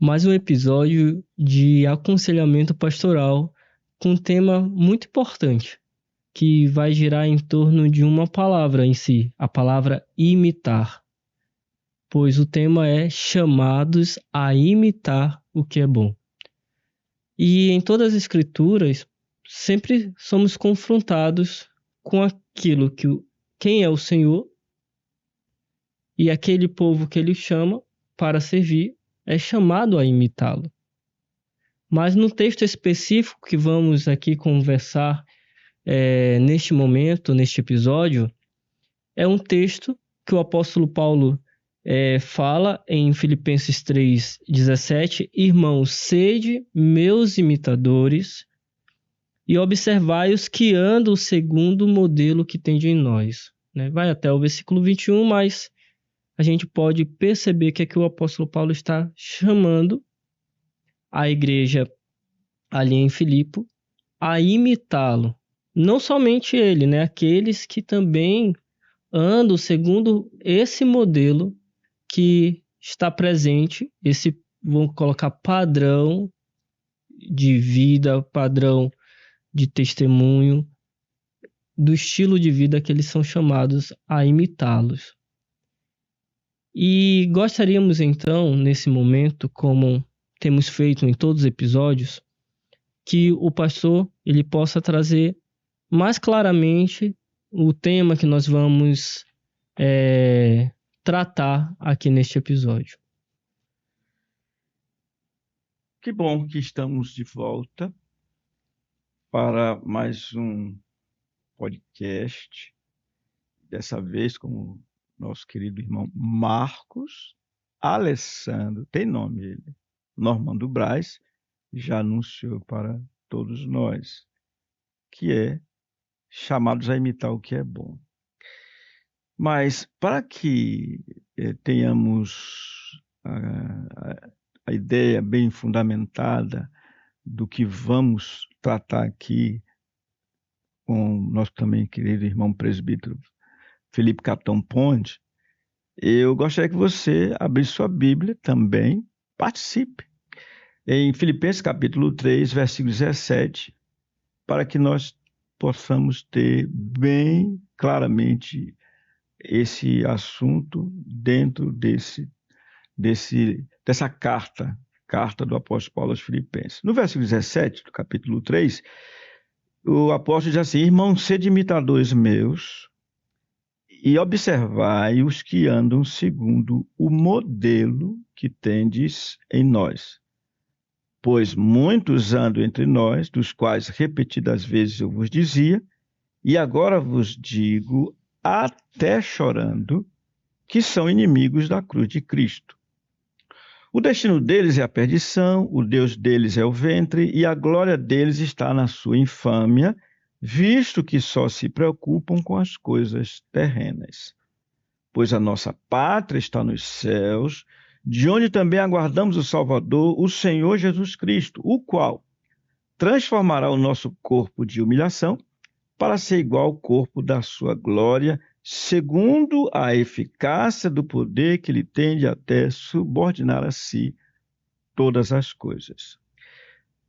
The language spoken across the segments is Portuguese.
mais um episódio de aconselhamento pastoral com um tema muito importante, que vai girar em torno de uma palavra em si, a palavra imitar, pois o tema é chamados a imitar o que é bom. E em todas as escrituras, sempre somos confrontados com aquilo que quem é o Senhor e aquele povo que ele chama para servir é chamado a imitá-lo. Mas no texto específico que vamos aqui conversar neste momento, neste episódio, é um texto que o apóstolo Paulo fala em Filipenses 3,17: Irmãos, sede meus imitadores e observai os que andam segundo o modelo que tende em nós. Vai até o versículo 21, mas a gente pode perceber que aqui o apóstolo Paulo está chamando a igreja ali em Filipe a imitá-lo. Não somente ele, aqueles que também andam segundo esse modelo que está presente, esse, vamos colocar, padrão de vida, padrão de testemunho, do estilo de vida que eles são chamados a imitá-los. E gostaríamos então, nesse momento, como temos feito em todos os episódios, que o pastor ele possa trazer mais claramente o tema que nós vamos tratar aqui neste episódio. Que bom que estamos de volta para mais um podcast, dessa vez com o nosso querido irmão Marcos Alessandro, tem nome ele, Normando Braz, já anunciou para todos nós, que é chamados a imitar o que é bom. Mas para que tenhamos a ideia bem fundamentada do que vamos tratar aqui com o nosso também querido irmão presbítero Felipe Catão Ponte, eu gostaria que você abrisse sua Bíblia também, participe, em Filipenses capítulo 3, versículo 17, para que nós possamos ter bem claramente esse assunto dentro dessa carta do apóstolo Paulo aos Filipenses. No versículo 17 do capítulo 3, o apóstolo diz assim: Irmãos, sede imitadores meus e observai os que andam segundo o modelo que tendes em nós. Pois muitos andam entre nós, dos quais repetidas vezes eu vos dizia, e agora vos digo, até chorando, que são inimigos da cruz de Cristo. O destino deles é a perdição, o Deus deles é o ventre, e a glória deles está na sua infâmia, visto que só se preocupam com as coisas terrenas. Pois a nossa pátria está nos céus, de onde também aguardamos o Salvador, o Senhor Jesus Cristo, o qual transformará o nosso corpo de humilhação para ser igual ao corpo da sua glória, segundo a eficácia do poder que ele tem de até subordinar a si todas as coisas.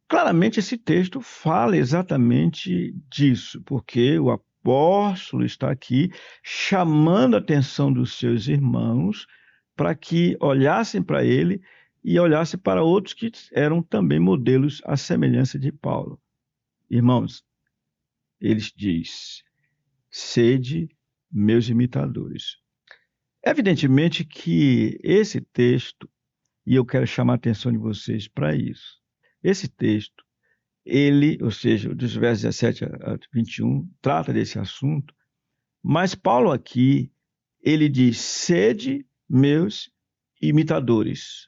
Claramente esse texto fala exatamente disso, porque o apóstolo está aqui chamando a atenção dos seus irmãos para que olhassem para ele e olhassem para outros que eram também modelos à semelhança de Paulo. Irmãos, ele diz: sede meus imitadores. Evidentemente que esse texto, e eu quero chamar a atenção de vocês para isso, esse texto, ou seja, dos versos 17 a 21, trata desse assunto, mas Paulo aqui, ele diz: sede meus imitadores.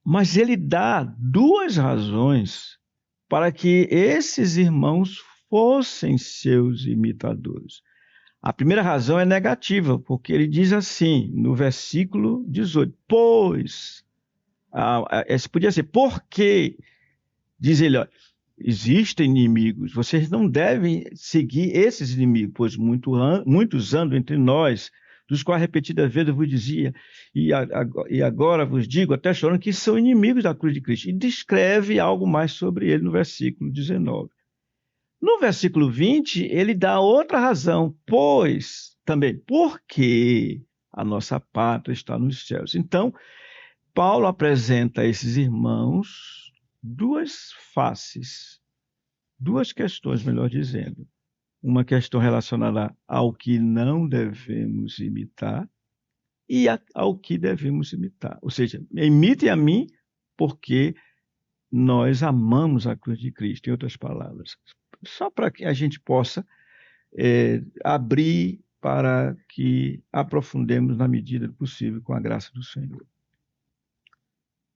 Mas ele dá duas razões para que esses irmãos fossem seus imitadores. A primeira razão é negativa, porque ele diz assim, no versículo 18, pois, podia ser, porque, diz ele, ó, existem inimigos, vocês não devem seguir esses inimigos, pois muitos andam entre nós, dos quais repetidas vezes eu vos dizia, e agora vos digo, até chorando, que são inimigos da cruz de Cristo. E descreve algo mais sobre ele no versículo 19. No versículo 20, ele dá outra razão, pois, também, porque a nossa pátria está nos céus. Então, Paulo apresenta a esses irmãos duas faces, duas questões, melhor dizendo. Uma questão relacionada ao que não devemos imitar e ao que devemos imitar. Ou seja, imitem a mim porque nós amamos a cruz de Cristo, em outras palavras. Só para que a gente possa abrir para que aprofundemos na medida do possível com a graça do Senhor.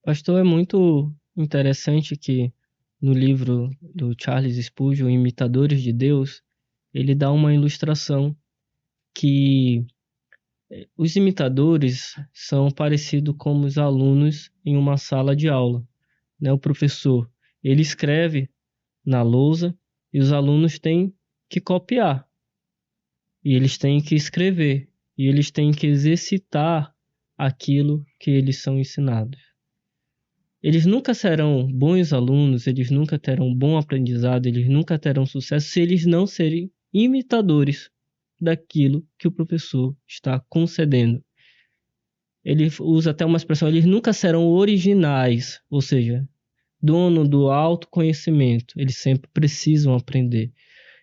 Pastor, é muito interessante que no livro do Charles Spurgeon, Imitadores de Deus, ele dá uma ilustração que os imitadores são parecidos com os alunos em uma sala de aula, né? O professor, ele escreve na lousa e os alunos têm que copiar. E eles têm que escrever. E eles têm que exercitar aquilo que eles são ensinados. Eles nunca serão bons alunos, eles nunca terão bom aprendizado, eles nunca terão sucesso se eles não serem imitadores daquilo que o professor está concedendo. Ele usa até uma expressão, eles nunca serão originais, ou seja, dono do autoconhecimento, eles sempre precisam aprender.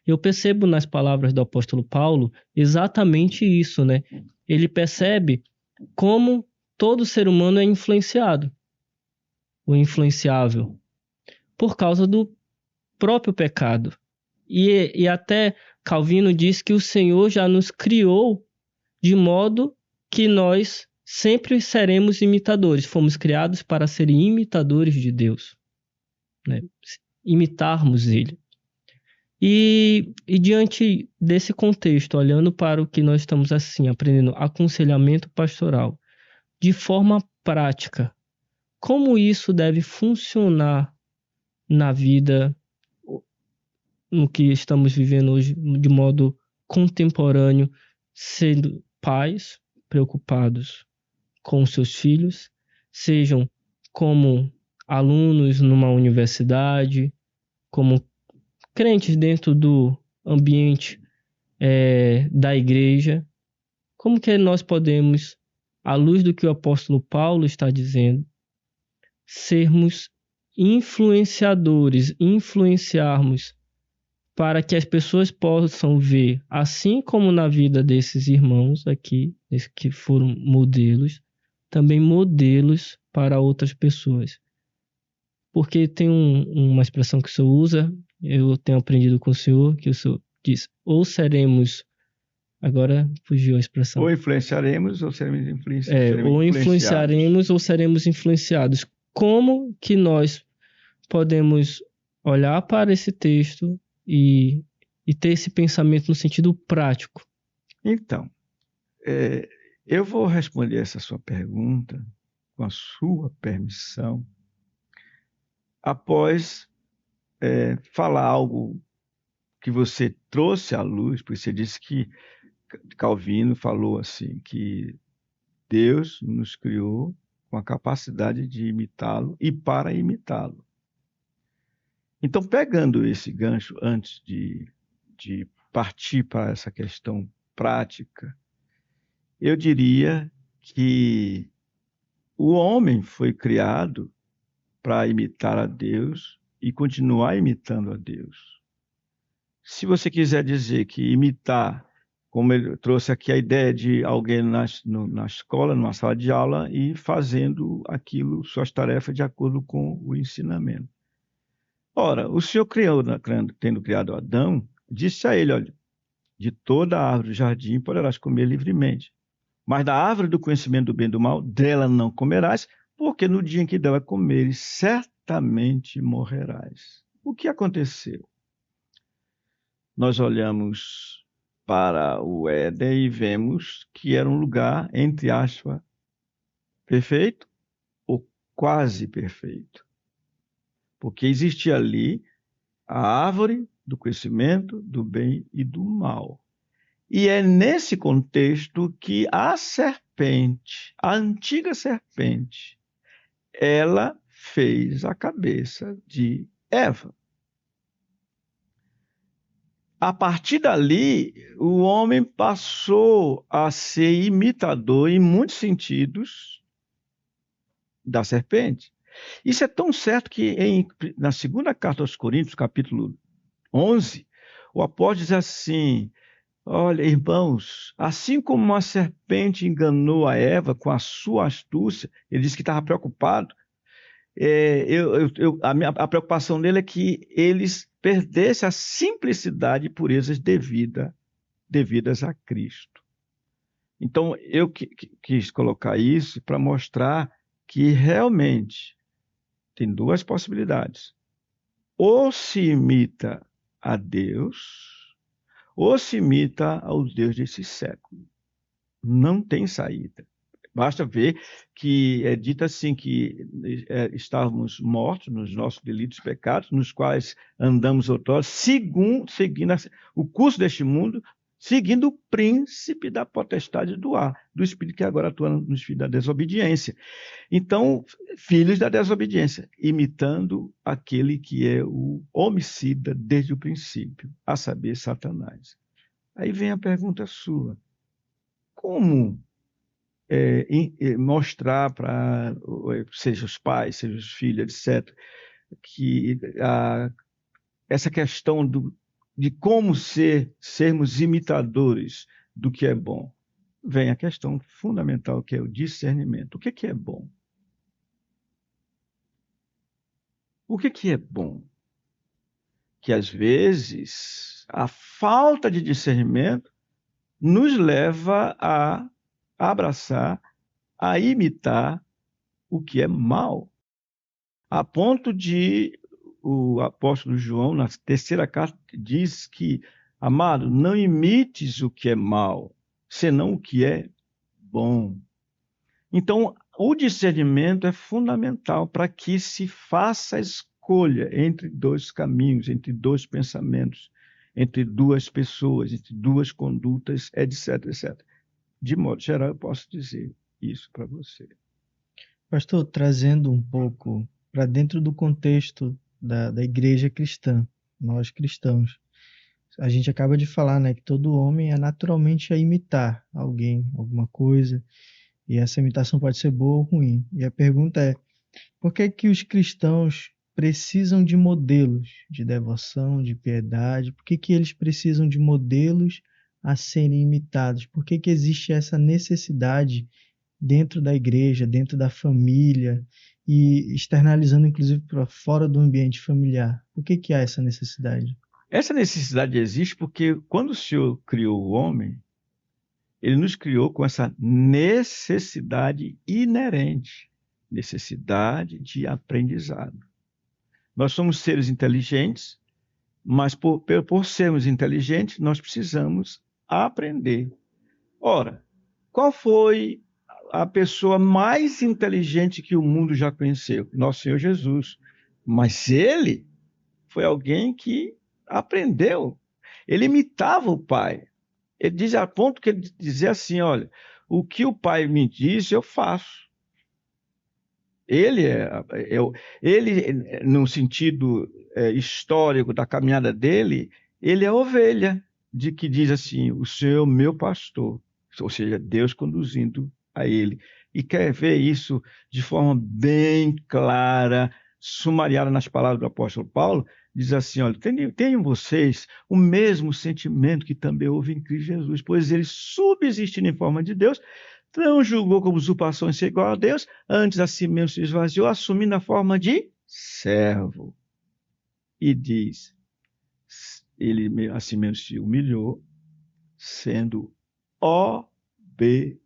Eu percebo nas palavras do apóstolo Paulo exatamente isso, né? Ele percebe como todo ser humano é influenciado, ou influenciável, por causa do próprio pecado. E até Calvino diz que o Senhor já nos criou de modo que nós sempre seremos imitadores. Fomos criados para serem imitadores de Deus, né? Imitarmos Ele. E diante desse contexto, olhando para o que nós estamos assim, aprendendo aconselhamento pastoral, de forma prática, como isso deve funcionar na vida, no que estamos vivendo hoje, de modo contemporâneo, sendo pais preocupados com seus filhos, sejam como alunos numa universidade, como crentes dentro do ambiente da igreja. Como que nós podemos, à luz do que o apóstolo Paulo está dizendo, sermos influenciadores, influenciarmos para que as pessoas possam ver, assim como na vida desses irmãos aqui, que foram modelos, também modelos para outras pessoas. Porque tem uma expressão que o senhor usa, eu tenho aprendido com o senhor, que o senhor diz, ou seremos, agora fugiu a expressão. Ou influenciaremos ou seremos influenciados. Ou influenciaremos ou seremos influenciados. Como que nós podemos olhar para esse texto e ter esse pensamento no sentido prático? Então, eu vou responder essa sua pergunta, com a sua permissão, após falar algo que você trouxe à luz, porque você disse que Calvino falou assim, que Deus nos criou com a capacidade de imitá-lo e para imitá-lo. Então, pegando esse gancho, antes de partir para essa questão prática, eu diria que o homem foi criado para imitar a Deus e continuar imitando a Deus. Se você quiser dizer que imitar, como ele trouxe aqui a ideia de alguém na escola, numa sala de aula, e fazendo aquilo, suas tarefas de acordo com o ensinamento. Ora, o Senhor tendo criado Adão, disse a ele, olha, de toda a árvore do jardim poderás comer livremente, mas da árvore do conhecimento do bem e do mal, dela não comerás, porque no dia em que dela comeres, certamente morrerás. O que aconteceu? Nós olhamos para o Éden e vemos que era um lugar, entre aspas, perfeito ou quase perfeito. Porque existia ali a árvore do conhecimento do bem e do mal. E é nesse contexto que a serpente, a antiga serpente, ela fez a cabeça de Eva. A partir dali, o homem passou a ser imitador, em muitos sentidos, da serpente. Isso é tão certo que na segunda carta aos Coríntios, capítulo 11, o apóstolo diz assim: olha, irmãos, assim como a serpente enganou a Eva com a sua astúcia, ele disse que estava preocupado. A preocupação dele é que eles perdessem a simplicidade e purezas devidas a Cristo. Então, eu quis colocar isso para mostrar que realmente tem duas possibilidades. Ou se imita a Deus, ou se imita ao Deus desse século. Não tem saída. Basta ver que é dito assim que estávamos mortos nos nossos delitos e pecados, nos quais andamos outrora, seguindo o curso deste mundo, seguindo o príncipe da potestade do ar, do espírito que agora atua nos filhos da desobediência. Então, filhos da desobediência, imitando aquele que é o homicida desde o princípio, a saber, Satanás. Aí vem a pergunta sua: como mostrar para, seja os pais, seja os filhos, etc., que essa questão de como sermos imitadores do que é bom? Vem a questão fundamental, que é o discernimento. O que é bom? O que é bom? Que às vezes a falta de discernimento nos leva a abraçar, a imitar o que é mal, a ponto de o apóstolo João, na terceira carta, diz que, amado, não imites o que é mal, senão o que é bom. Então, o discernimento é fundamental para que se faça a escolha entre dois caminhos, entre dois pensamentos, entre duas pessoas, entre duas condutas, etc, etc. De modo geral, eu posso dizer isso para você. Pastor, trazendo um pouco para dentro do contexto da igreja cristã, nós cristãos, a gente acaba de falar, né, que todo homem é naturalmente a imitar alguém, alguma coisa, e essa imitação pode ser boa ou ruim. E a pergunta é: por que que os cristãos precisam de modelos de devoção, de piedade? Por que que eles precisam de modelos a serem imitados? Por que que existe essa necessidade dentro da igreja, dentro da família e externalizando inclusive para fora do ambiente familiar? Por que que há essa necessidade? Essa necessidade existe porque quando o Senhor criou o homem, ele nos criou com essa necessidade inerente, necessidade de aprendizado. Nós somos seres inteligentes, mas por sermos inteligentes, nós precisamos aprender. Ora, qual foi a pessoa mais inteligente que o mundo já conheceu? Nosso Senhor Jesus. Mas ele foi alguém que aprendeu. Ele imitava o Pai. Ele diz a ponto que ele dizia assim: olha, o que o Pai me diz, eu faço. Ele no sentido histórico da caminhada dele, ele é a ovelha de que diz assim: o Senhor é o meu pastor, ou seja, Deus conduzindo a ele. E quer ver isso de forma bem clara, sumariada nas palavras do apóstolo Paulo, diz assim: olha, tenham vocês o mesmo sentimento que também houve em Cristo Jesus, pois ele, subsistindo em forma de Deus, não julgou como usurpação em ser igual a Deus, antes a si mesmo se esvaziou, assumindo a forma de servo. E diz, ele a si mesmo se humilhou, sendo obediente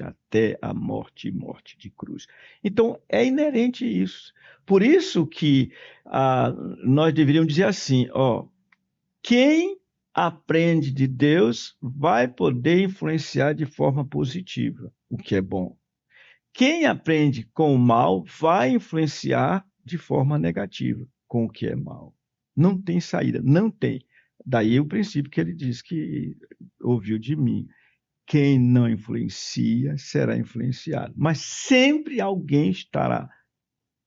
até a morte e morte de cruz. Então, é inerente isso. Por isso que nós deveríamos dizer assim, quem aprende de Deus vai poder influenciar de forma positiva, o que é bom. Quem aprende com o mal vai influenciar de forma negativa com o que é mal. Não tem saída, não tem. Daí o princípio que ele diz que ouviu de mim. Quem não influencia será influenciado. Mas sempre alguém estará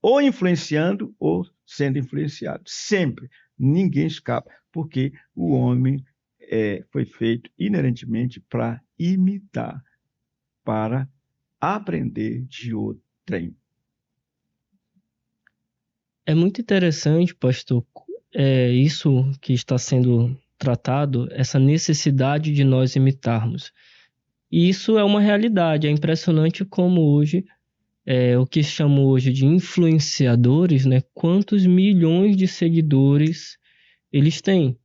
ou influenciando ou sendo influenciado. Sempre. Ninguém escapa. Porque o homem foi feito inerentemente para imitar, para aprender de outrem. É muito interessante, pastor, isso que está sendo tratado, essa necessidade de nós imitarmos. E isso é uma realidade, é impressionante como hoje, o que chamam hoje de influenciadores, né? Quantos milhões de seguidores eles têm.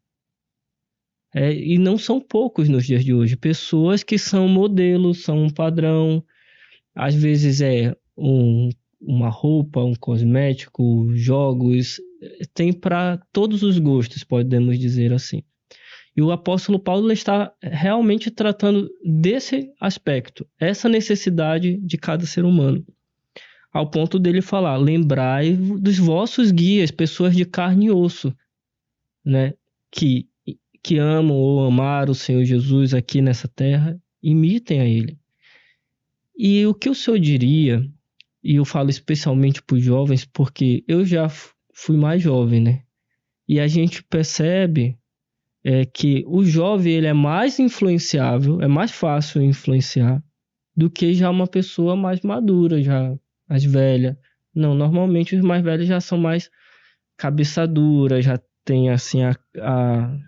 E não são poucos nos dias de hoje. Pessoas que são modelos, são um padrão. Às vezes uma roupa, um cosmético, jogos. Tem para todos os gostos, podemos dizer assim. E o apóstolo Paulo está realmente tratando desse aspecto, essa necessidade de cada ser humano. Ao ponto dele falar, lembrai dos vossos guias, pessoas de carne e osso, né? Que amam ou amaram o Senhor Jesus aqui nessa terra, imitem a ele. E o que o senhor diria, e eu falo especialmente para os jovens, porque eu já fui mais jovem, né? E a gente percebe que o jovem ele é mais influenciável, é mais fácil influenciar do que já uma pessoa mais madura, já mais velha. Não, normalmente os mais velhos já são mais cabeça dura, já tem assim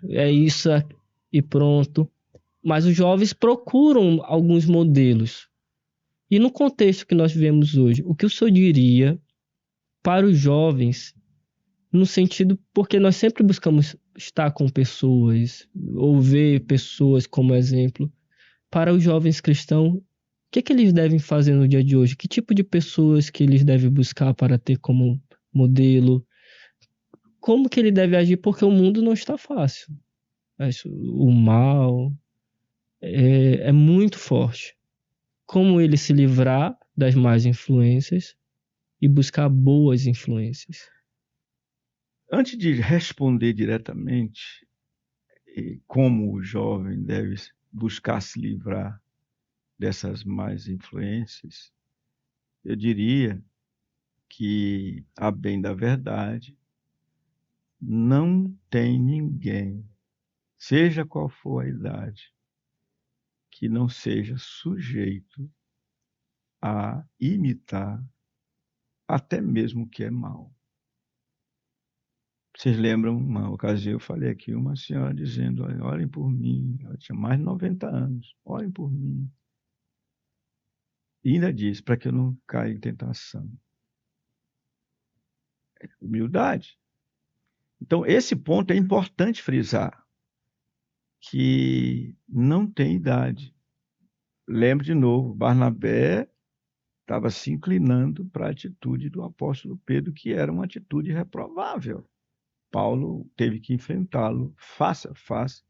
é isso e pronto. Mas os jovens procuram alguns modelos. E no contexto que nós vivemos hoje, o que o senhor diria para os jovens, no sentido, porque nós sempre buscamos estar com pessoas, ou ver pessoas como exemplo, para os jovens cristãos, o que eles devem fazer no dia de hoje? Que tipo de pessoas que eles devem buscar para ter como modelo? Como que ele deve agir? Porque o mundo não está fácil. O mal é muito forte. Como ele se livrar das más influências e buscar boas influências? Antes de responder diretamente como o jovem deve buscar se livrar dessas más influências, eu diria que, a bem da verdade, não tem ninguém, seja qual for a idade, que não seja sujeito a imitar até mesmo o que é mal. Vocês lembram, uma ocasião eu falei aqui, uma senhora dizendo, orem por mim, ela tinha mais de 90 anos, orem por mim. E ainda diz, para que eu não caia em tentação. Humildade. Então, esse ponto é importante frisar, que não tem idade. Lembre de novo, Barnabé estava se inclinando para a atitude do apóstolo Pedro, que era uma atitude reprovável. Paulo teve que enfrentá-lo face a face,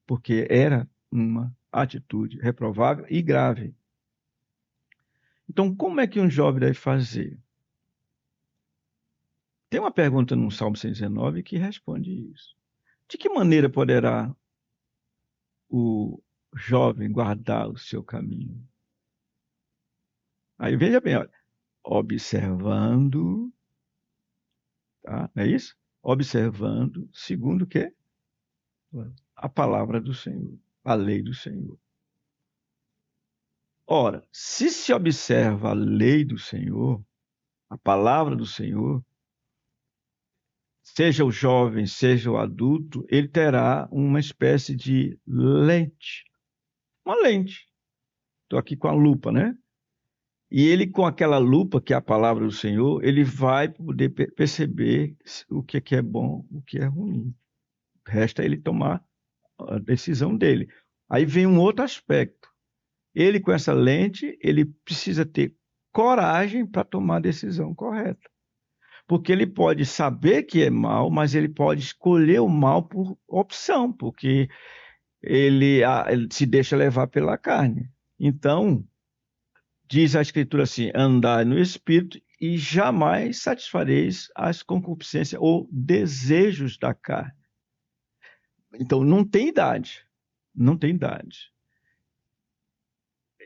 porque era uma atitude reprovável e grave. Então, como é que um jovem deve fazer? Tem uma pergunta no Salmo 119 que responde isso. De que maneira poderá o jovem guardar o seu caminho? Aí veja bem, olha, observando, tá? Não é isso? Observando, segundo o quê? A palavra do Senhor, a lei do Senhor. Ora, se observa a lei do Senhor, a palavra do Senhor, seja o jovem, seja o adulto, ele terá uma espécie de lente. Uma lente. Estou aqui com a lupa, né? E ele, com aquela lupa, que é a palavra do Senhor, ele vai poder perceber o que é bom, o que é ruim. Resta ele tomar a decisão dele. Aí vem um outro aspecto. Ele, com essa lente, ele precisa ter coragem para tomar a decisão correta. Porque ele pode saber que é mal, mas ele pode escolher o mal por opção, porque ele se deixa levar pela carne. Então, diz a Escritura assim, andai no Espírito e jamais satisfareis as concupiscências ou desejos da carne. Então, não tem idade. não tem idade.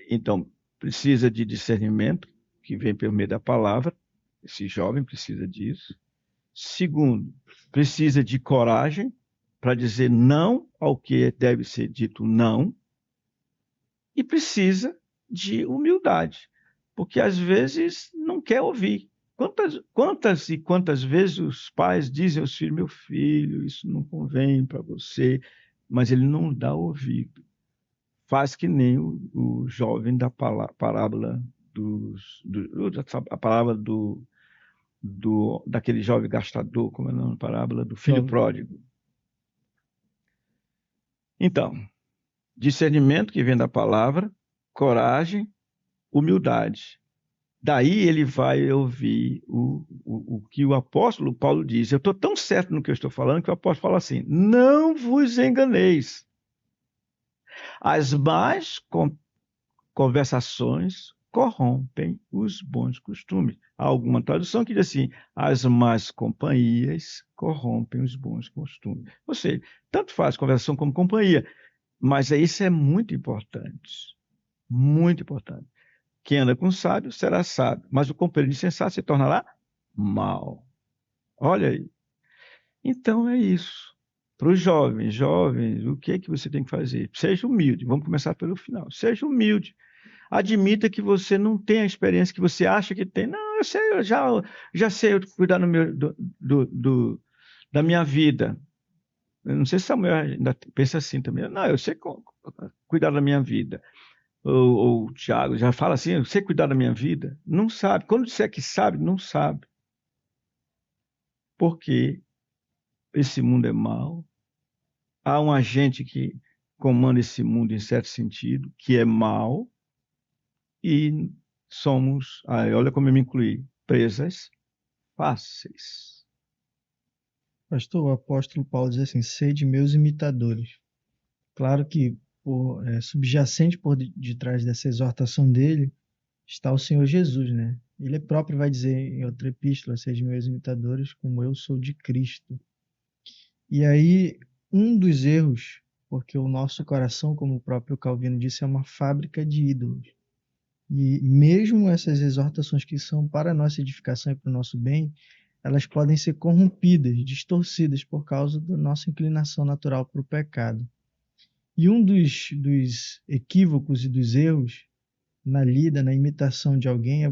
Então, precisa de discernimento, que vem pelo meio da palavra. Esse jovem precisa disso. Segundo, precisa de coragem para dizer não ao que deve ser dito não. E precisa de humildade, porque às vezes não quer ouvir. Quantas vezes os pais dizem aos filhos: meu filho, isso não convém para você, mas ele não dá ouvido. Faz que nem o jovem da parábola a parábola daquele jovem gastador, como é a parábola do filho pródigo. Então, discernimento que vem da palavra, coragem, humildade. Daí ele vai ouvir o que o apóstolo Paulo diz. Eu estou tão certo no que eu estou falando que o apóstolo fala assim: não vos enganeis. As más conversações corrompem os bons costumes. Há alguma tradução que diz assim: as más companhias corrompem os bons costumes. Ou seja, tanto faz conversação como companhia. Mas isso é muito importante. Muito importante. Quem anda com sábio será sábio, mas o companheiro insensato se tornará mau. Olha aí. Então é isso. Para os jovens, o que é que você tem que fazer? Seja humilde. Vamos começar pelo final. Seja humilde. Admita que você não tem a experiência que você acha que tem. Não, eu sei, eu já sei cuidar da minha vida. Eu não sei se Samuel ainda pensa assim também. Não, eu sei cuidar da minha vida. Ou o Tiago já fala assim: eu sei cuidar da minha vida. Não sabe. Quando disser que sabe, não sabe. Porque esse mundo é mau. Há um agente que comanda esse mundo em certo sentido, que é mau. E somos, olha como eu me incluí, presas fáceis. Pastor, o apóstolo Paulo diz assim: sede meus imitadores. Claro que subjacente por detrás dessa exortação dele está o Senhor Jesus, né? Ele próprio vai dizer em outra epístola: sede meus imitadores, como eu sou de Cristo. E aí, um dos erros, porque o nosso coração, como o próprio Calvino disse, é uma fábrica de ídolos. E mesmo essas exortações que são para a nossa edificação e para o nosso bem, elas podem ser corrompidas, distorcidas por causa da nossa inclinação natural para o pecado. E um dos equívocos e dos erros na lida, na imitação de alguém, é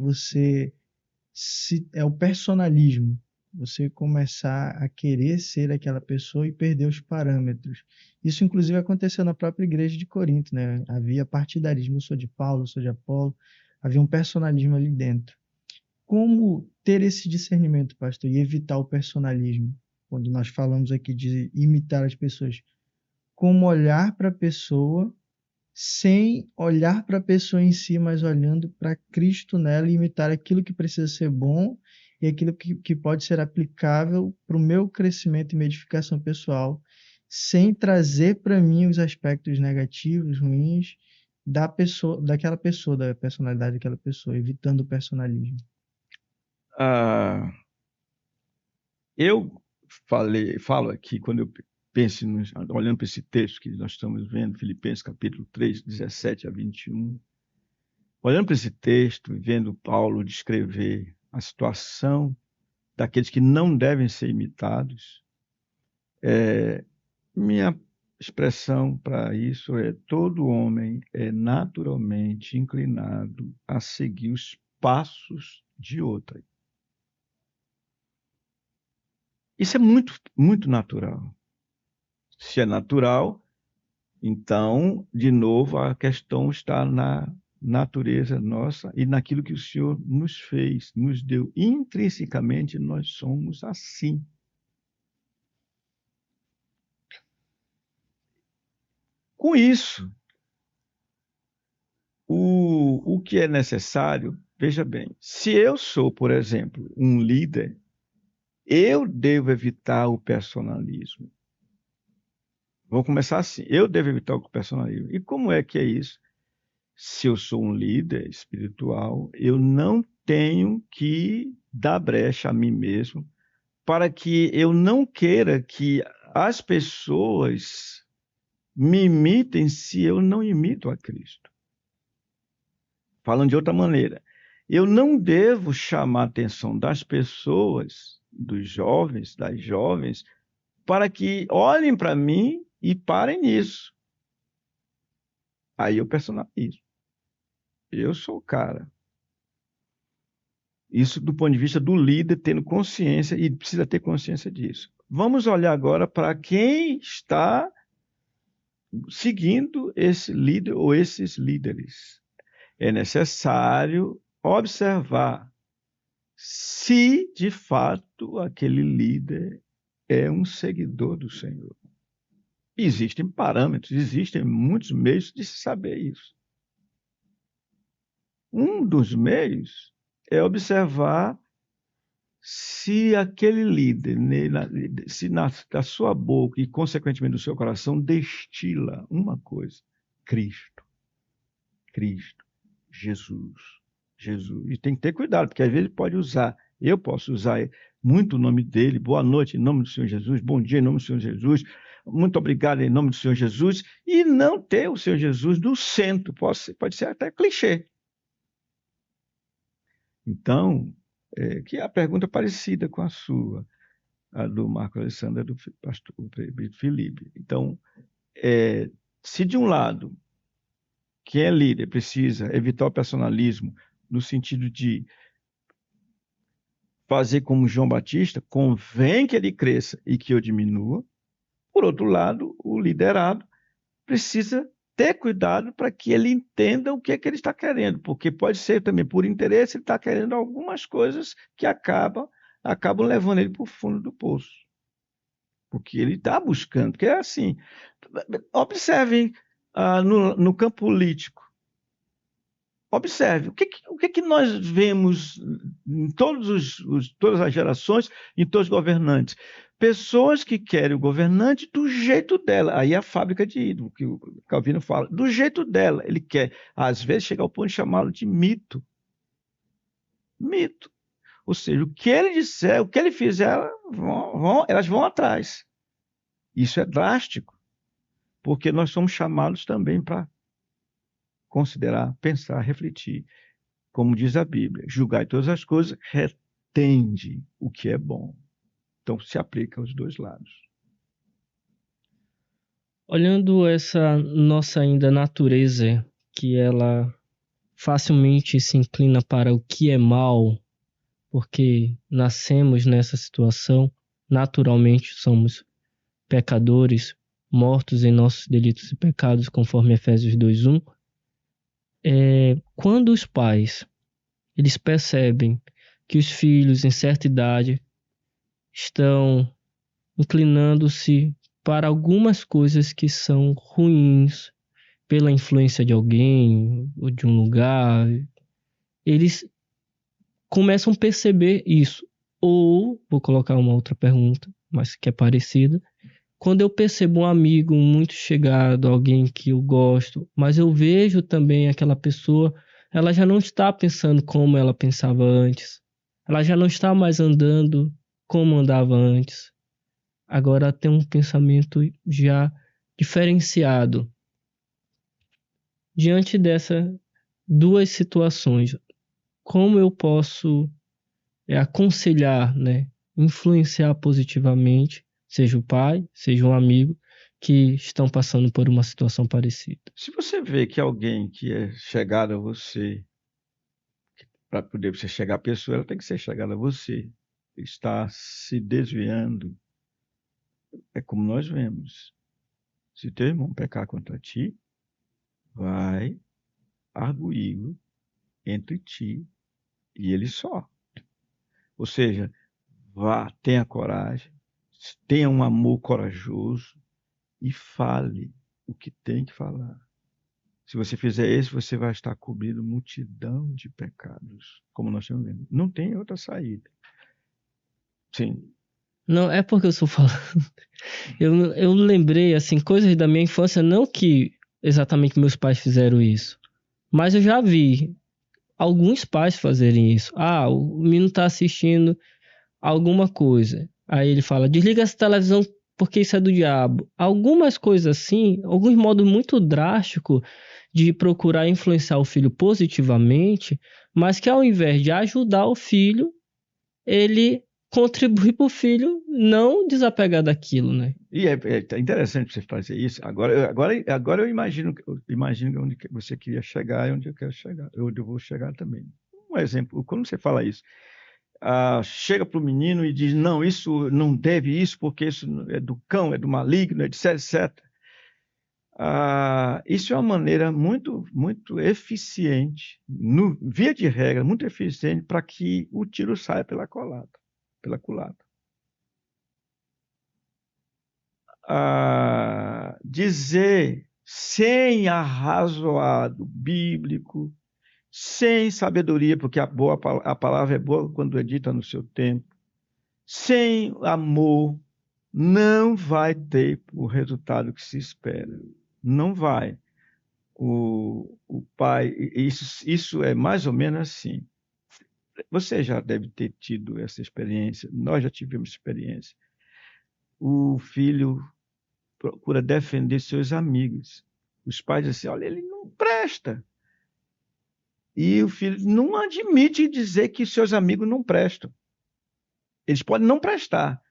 o personalismo. Você começar a querer ser aquela pessoa e perder os parâmetros. Isso, inclusive, aconteceu na própria igreja de Corinto, né? Havia partidarismo: eu sou de Paulo, eu sou de Apolo. Havia um personalismo ali dentro. Como ter esse discernimento, pastor, e evitar o personalismo? Quando nós falamos aqui de imitar as pessoas, como olhar para a pessoa sem olhar para a pessoa em si, mas olhando para Cristo nela e imitar aquilo que precisa ser bom e aquilo que pode ser aplicável para o meu crescimento e minha edificação pessoal, sem trazer para mim os aspectos negativos, ruins daquela pessoa, da personalidade daquela pessoa, evitando o personalismo. Eu falo aqui, quando eu penso, olhando para esse texto que nós estamos vendo, Filipenses capítulo 3, 17 a 21, olhando para esse texto e vendo Paulo descrever a situação daqueles que não devem ser imitados, minha expressão para isso é: todo homem é naturalmente inclinado a seguir os passos de outrem. Isso é muito, muito natural. Se é natural, então, de novo, a questão está na natureza nossa e naquilo que o Senhor nos fez, nos deu. Intrinsecamente, nós somos assim. Com isso, o que é necessário, veja bem, se eu sou, por exemplo, um líder, eu devo evitar o personalismo. Vou começar assim: eu devo evitar o personalismo. E como é que é isso? Se eu sou um líder espiritual, eu não tenho que dar brecha a mim mesmo para que eu não queira que as pessoas me imitem se eu não imito a Cristo. Falando de outra maneira, eu não devo chamar a atenção das pessoas, dos jovens, das jovens, para que olhem para mim e parem nisso. Aí eu personalizo. Eu sou o cara. Isso do ponto de vista do líder tendo consciência, e precisa ter consciência disso. Vamos olhar agora para quem está seguindo esse líder ou esses líderes. É necessário observar se, de fato, aquele líder é um seguidor do Senhor. Existem parâmetros, existem muitos meios de se saber isso. Um dos meios é observar se aquele líder, se da sua boca e, consequentemente, do seu coração, destila uma coisa: Cristo, Jesus. E tem que ter cuidado, porque às vezes pode usar, eu posso usar muito o nome dele, boa noite em nome do Senhor Jesus, bom dia em nome do Senhor Jesus, muito obrigado em nome do Senhor Jesus, e não ter o Senhor Jesus no centro, pode ser até clichê. Então, que é a pergunta parecida com a sua, a do Marco Alessandro, do pastor Felipe. Então, se de um lado, quem é líder precisa evitar o personalismo, no sentido de fazer como João Batista, convém que ele cresça e que eu diminua. Por outro lado, o liderado precisa ter cuidado para que ele entenda o que é que ele está querendo, porque pode ser também por interesse, ele está querendo algumas coisas que acabam levando ele para o fundo do poço. Porque ele está buscando, porque é assim, observem no campo político, observe, o que nós vemos em todas as gerações, em todos os governantes? Pessoas que querem o governante do jeito dela. Aí é a fábrica de ídolo, que o Calvino fala. Do jeito dela. Ele quer, às vezes, chegar ao ponto de chamá-lo de mito. Mito. Ou seja, o que ele disser, o que ele fizer, elas vão atrás. Isso é drástico, porque nós somos chamados também para considerar, pensar, refletir. Como diz a Bíblia, julgai todas as coisas, retende o que é bom. Então, se aplica aos dois lados. Olhando essa nossa ainda natureza, que ela facilmente se inclina para o que é mal, porque nascemos nessa situação, naturalmente somos pecadores, mortos em nossos delitos e pecados, conforme Efésios 2:1. Quando os pais eles percebem que os filhos em certa idade estão inclinando-se para algumas coisas que são ruins pela influência de alguém ou de um lugar, eles começam a perceber isso. Ou, vou colocar uma outra pergunta, mas que é parecida, quando eu percebo um amigo muito chegado, alguém que eu gosto, mas eu vejo também aquela pessoa, ela já não está pensando como ela pensava antes. Ela já não está mais andando como andava antes. Agora tem um pensamento já diferenciado. Diante dessas duas situações, como eu posso aconselhar, influenciar positivamente, seja o pai, seja um amigo, que estão passando por uma situação parecida? Se você vê que alguém que é chegado a você, para poder você chegar à pessoa, ela tem que ser chegada a você, está se desviando, é como nós vemos. Se teu irmão pecar contra ti, vai arguí-lo entre ti e ele só. Ou seja, vá, tenha coragem, tenha um amor corajoso e fale o que tem que falar. Se você fizer isso, você vai estar cobrindo multidão de pecados, como nós estamos vendo. Não tem outra saída. Sim. Não, é porque eu estou falando. Eu lembrei, assim, coisas da minha infância, não que exatamente meus pais fizeram isso, mas eu já vi alguns pais fazerem isso. O menino está assistindo alguma coisa. Aí ele fala, desliga essa televisão porque isso é do diabo. Algumas coisas assim, alguns modos muito drásticos de procurar influenciar o filho positivamente, mas que ao invés de ajudar o filho, ele contribui para o filho não desapegar daquilo, né? E é interessante você fazer isso. Agora eu imagino onde que você queria chegar e onde eu quero chegar, onde eu vou chegar também. Um exemplo, quando você fala isso, chega para o menino e diz, não, isso não deve isso, porque isso é do cão, é do maligno, etc, etc. Isso é uma maneira muito, muito eficiente, via de regra, muito eficiente para que o tiro saia pela culatra. Dizer sem arrazoado bíblico, sem sabedoria, porque a palavra é boa quando é dita no seu tempo, sem amor, não vai ter o resultado que se espera. Não vai. O pai, isso é mais ou menos assim. Você já deve ter tido essa experiência, nós já tivemos experiência. O filho procura defender seus amigos. Os pais dizem assim, olha, ele não presta. E o filho não admite dizer que seus amigos não prestam. Eles podem não prestar.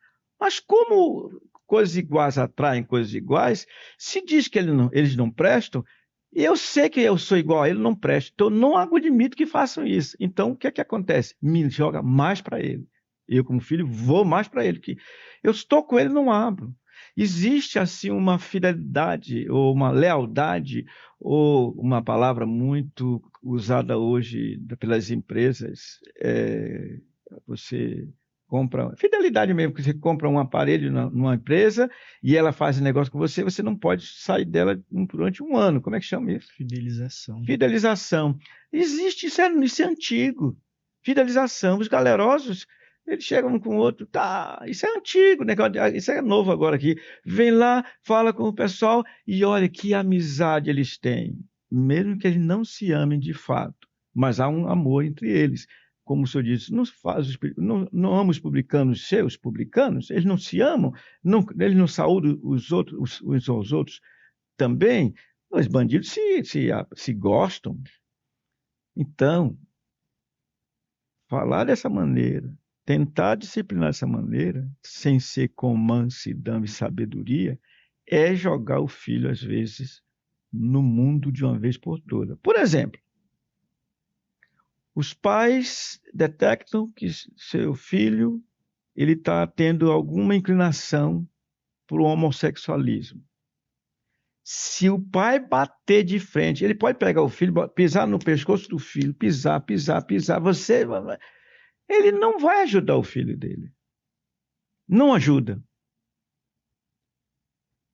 Mas como coisas iguais atraem coisas iguais, se diz que eles não prestam, e eu sei que eu sou igual a ele, não presto. Então, não admito que façam isso. Então, o que é que acontece? Me joga mais para ele. Eu, como filho, vou mais para ele. Que eu estou com ele, não abro. Existe, assim, uma fidelidade, ou uma lealdade, ou uma palavra muito usada hoje pelas empresas. Você compra, fidelidade mesmo, que você compra um aparelho numa empresa e ela faz negócio com você, você não pode sair dela durante um ano. Como é que chama isso? Fidelização. Fidelização. Existe, isso é antigo. Fidelização. Os galerosos, eles chegam um com o outro, tá, isso é antigo, isso é novo agora aqui. Vem lá, fala com o pessoal e olha que amizade eles têm. Mesmo que eles não se amem de fato, mas há um amor entre eles. Como o senhor disse, não ama os publicanos seus, publicanos, eles não se amam, eles não saúdam os outros, uns aos outros também. Os bandidos se gostam. Então, falar dessa maneira, tentar disciplinar dessa maneira, sem ser com mansidão e sabedoria, é jogar o filho, às vezes, no mundo de uma vez por toda. Por exemplo, os pais detectam que seu filho ele está tendo alguma inclinação para o homossexualismo. Se o pai bater de frente, ele pode pegar o filho, pisar no pescoço do filho, pisar, ele não vai ajudar o filho dele. Não ajuda.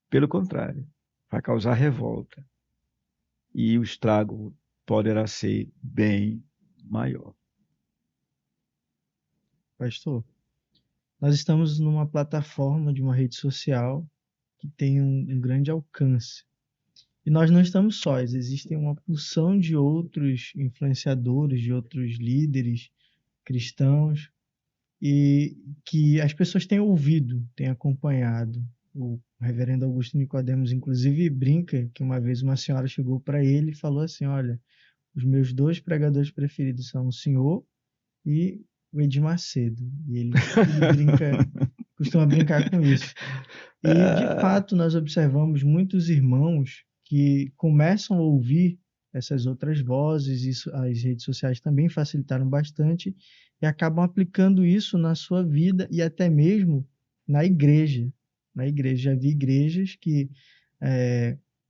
Pelo contrário, vai causar revolta. E o estrago poderá ser bem maior. Pastor, nós estamos numa plataforma de uma rede social que tem um grande alcance. E nós não estamos sós, existem uma porção de outros influenciadores, de outros líderes cristãos, e que as pessoas têm ouvido, têm acompanhado. O reverendo Augusto Nicodemos, inclusive, brinca que uma vez uma senhora chegou para ele e falou assim, olha, os meus 2 pregadores preferidos são o senhor e o Edir Macedo. E ele costuma brincar com isso. E, de fato, nós observamos muitos irmãos que começam a ouvir essas outras vozes, isso, as redes sociais também facilitaram bastante, e acabam aplicando isso na sua vida e até mesmo na igreja. Na igreja, já vi igrejas que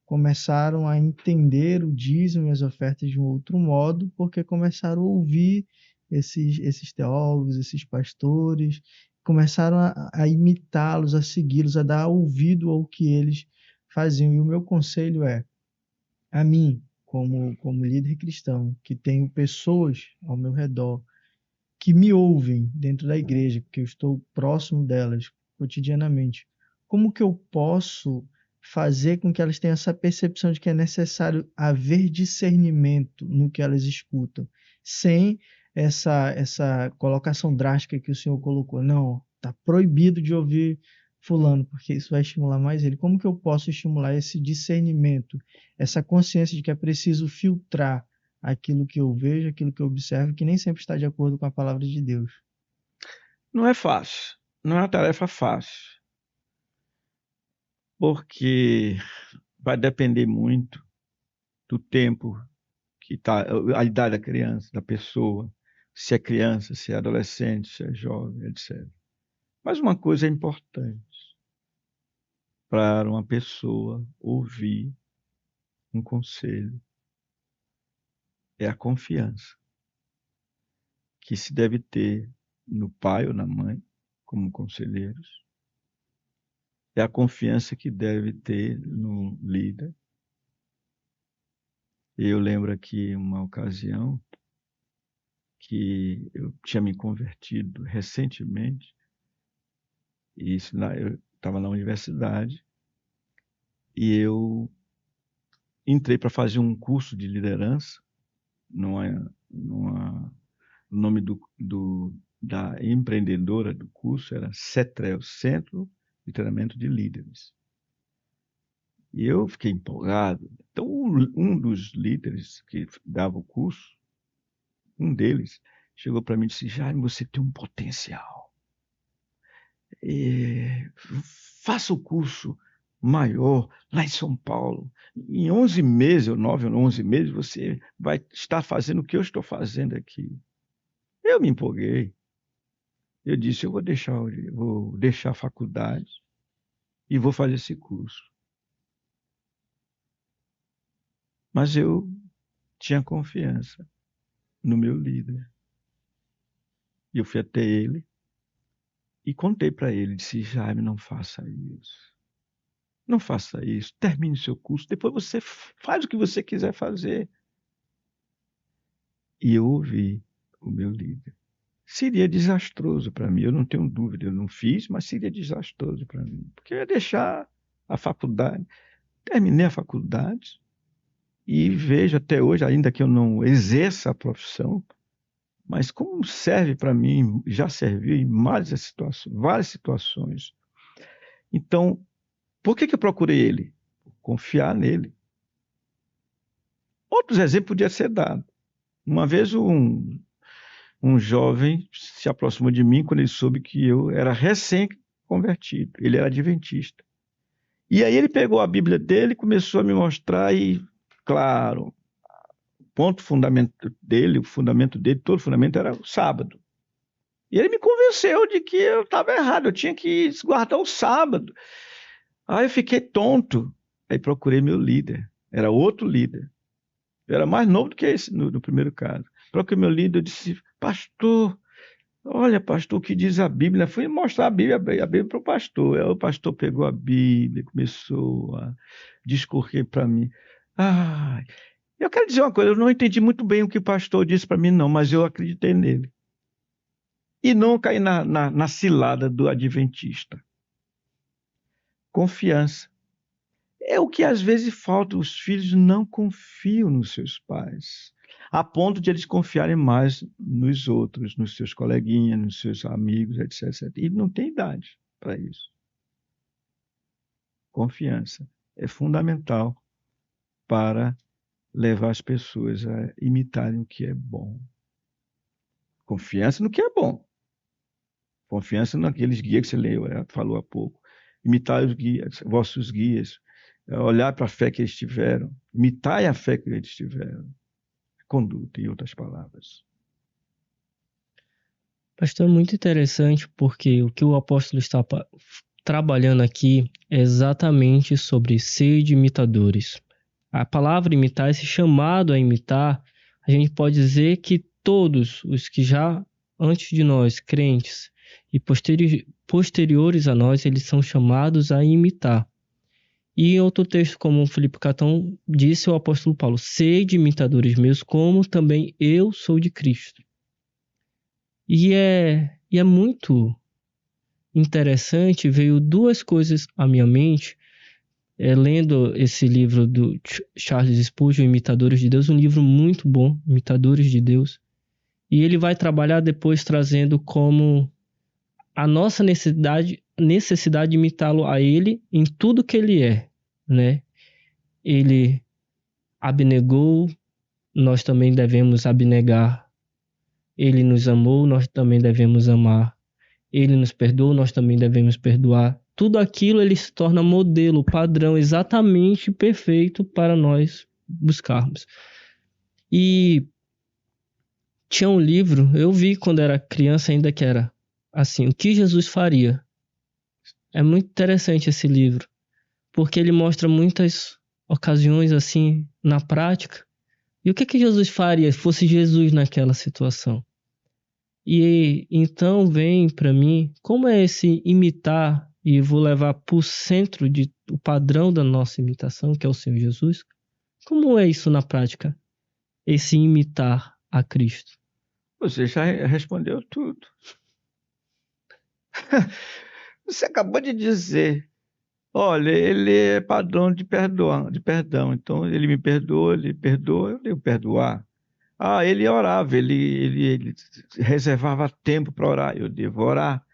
começaram a entender o dízimo e as ofertas de um outro modo, porque começaram a ouvir esses teólogos, esses pastores, começaram a imitá-los, a segui-los, a dar ouvido ao que eles faziam. E o meu conselho é, a mim, como líder cristão, que tenho pessoas ao meu redor que me ouvem dentro da igreja, porque eu estou próximo delas cotidianamente, como que eu posso fazer com que elas tenham essa percepção de que é necessário haver discernimento no que elas escutam, sem essa colocação drástica que o senhor colocou? Não, está proibido de ouvir fulano, porque isso vai estimular mais ele. Como que eu posso estimular esse discernimento, essa consciência de que é preciso filtrar aquilo que eu vejo, aquilo que eu observo, que nem sempre está de acordo com a palavra de Deus? Não é fácil, não é uma tarefa fácil, porque vai depender muito do tempo que tá, a idade da criança, da pessoa, se é criança, se é adolescente, se é jovem, etc. Mas uma coisa é importante para uma pessoa ouvir um conselho, é a confiança que se deve ter no pai ou na mãe, como conselheiros, é a confiança que deve ter no líder. Eu lembro aqui uma ocasião que eu tinha me convertido recentemente, e eu estava na universidade, e eu entrei para fazer um curso de liderança, o nome da empreendedora do curso era CETREL, Centro de Treinamento de Líderes. E eu fiquei empolgado. Então, um dos líderes que dava o curso, um deles, chegou para mim e disse: Jaime, você tem um potencial. Faça o curso maior lá em São Paulo. Em 11 meses, ou 9 ou 11 meses, você vai estar fazendo o que eu estou fazendo aqui. Eu me empolguei. Eu disse: eu vou deixar a faculdade e vou fazer esse curso. Mas eu tinha confiança no meu líder. E eu fui até ele e contei para ele, disse: Jaime, não faça isso. Não faça isso. Termine seu curso, depois você faz o que você quiser fazer. E eu ouvi o meu líder. Seria desastroso para mim, eu não tenho dúvida, eu não fiz, mas seria desastroso para mim. Porque eu ia deixar a faculdade. Terminei a faculdade e vejo até hoje, ainda que eu não exerça a profissão, mas como serve para mim, já serviu em várias situações. Então, por que eu procurei ele? Confiar nele. Outros exemplos podiam ser dados. Uma vez um jovem se aproximou de mim quando ele soube que eu era recém-convertido. Ele era adventista. E aí ele pegou a Bíblia dele e começou a me mostrar e, claro, todo o fundamento dele, todo o fundamento era o sábado. E ele me convenceu de que eu estava errado, eu tinha que guardar o sábado. Aí eu fiquei tonto. Aí procurei meu líder. Era outro líder. Eu era mais novo do que esse no primeiro caso. Procurei meu líder, eu disse: pastor, olha, pastor, o que diz a Bíblia? Fui mostrar a Bíblia para o pastor. Aí o pastor pegou a Bíblia, começou a discorrer para mim. Eu quero dizer uma coisa, eu não entendi muito bem o que o pastor disse para mim, não, mas eu acreditei nele. E não caí na cilada do adventista. Confiança. É o que às vezes falta, os filhos não confiam nos seus pais, a ponto de eles confiarem mais nos outros, nos seus coleguinhas, nos seus amigos, etc. E não tem idade para isso. Confiança é fundamental para levar as pessoas a imitarem o que é bom. Confiança no que é bom. Confiança naqueles guias que você leu, falou há pouco. Imitar os guias, vossos guias. Olhar para a fé que eles tiveram. Imitar a fé que eles tiveram. Conduta, em outras palavras. Pastor, é muito interessante porque o que o apóstolo está trabalhando aqui é exatamente sobre ser de imitadores. A palavra imitar, esse chamado a imitar, a gente pode dizer que todos os que já antes de nós, crentes, e posteriores a nós, eles são chamados a imitar. E em outro texto, como o Felipe Catão disse, o apóstolo Paulo: sede imitadores meus, como também eu sou de Cristo. E é muito interessante, veio duas coisas à minha mente, lendo esse livro do Charles Spurgeon, Imitadores de Deus, um livro muito bom, Imitadores de Deus. E ele vai trabalhar depois trazendo como a nossa necessidade necessidade de imitá-lo a ele em tudo que ele é, né? Ele abnegou, nós também devemos abnegar. Ele nos amou, nós também devemos amar. Ele nos perdoou, nós também devemos perdoar. Tudo aquilo ele se torna modelo, padrão, exatamente perfeito para nós buscarmos. E tinha um livro, eu vi quando era criança ainda, que era assim, o que Jesus faria. É muito interessante esse livro, porque ele mostra muitas ocasiões assim na prática. E o que Jesus faria se fosse Jesus naquela situação? E então vem para mim como é esse imitar, e vou levar para o centro o padrão da nossa imitação, que é o Senhor Jesus. Como é isso na prática? Esse imitar a Cristo. Você já respondeu tudo. Você acabou de dizer, olha, ele é padrão de perdão. Então, ele me perdoa, ele perdoa, eu devo perdoar. Ah, ele orava, ele reservava tempo para orar, eu devo orar.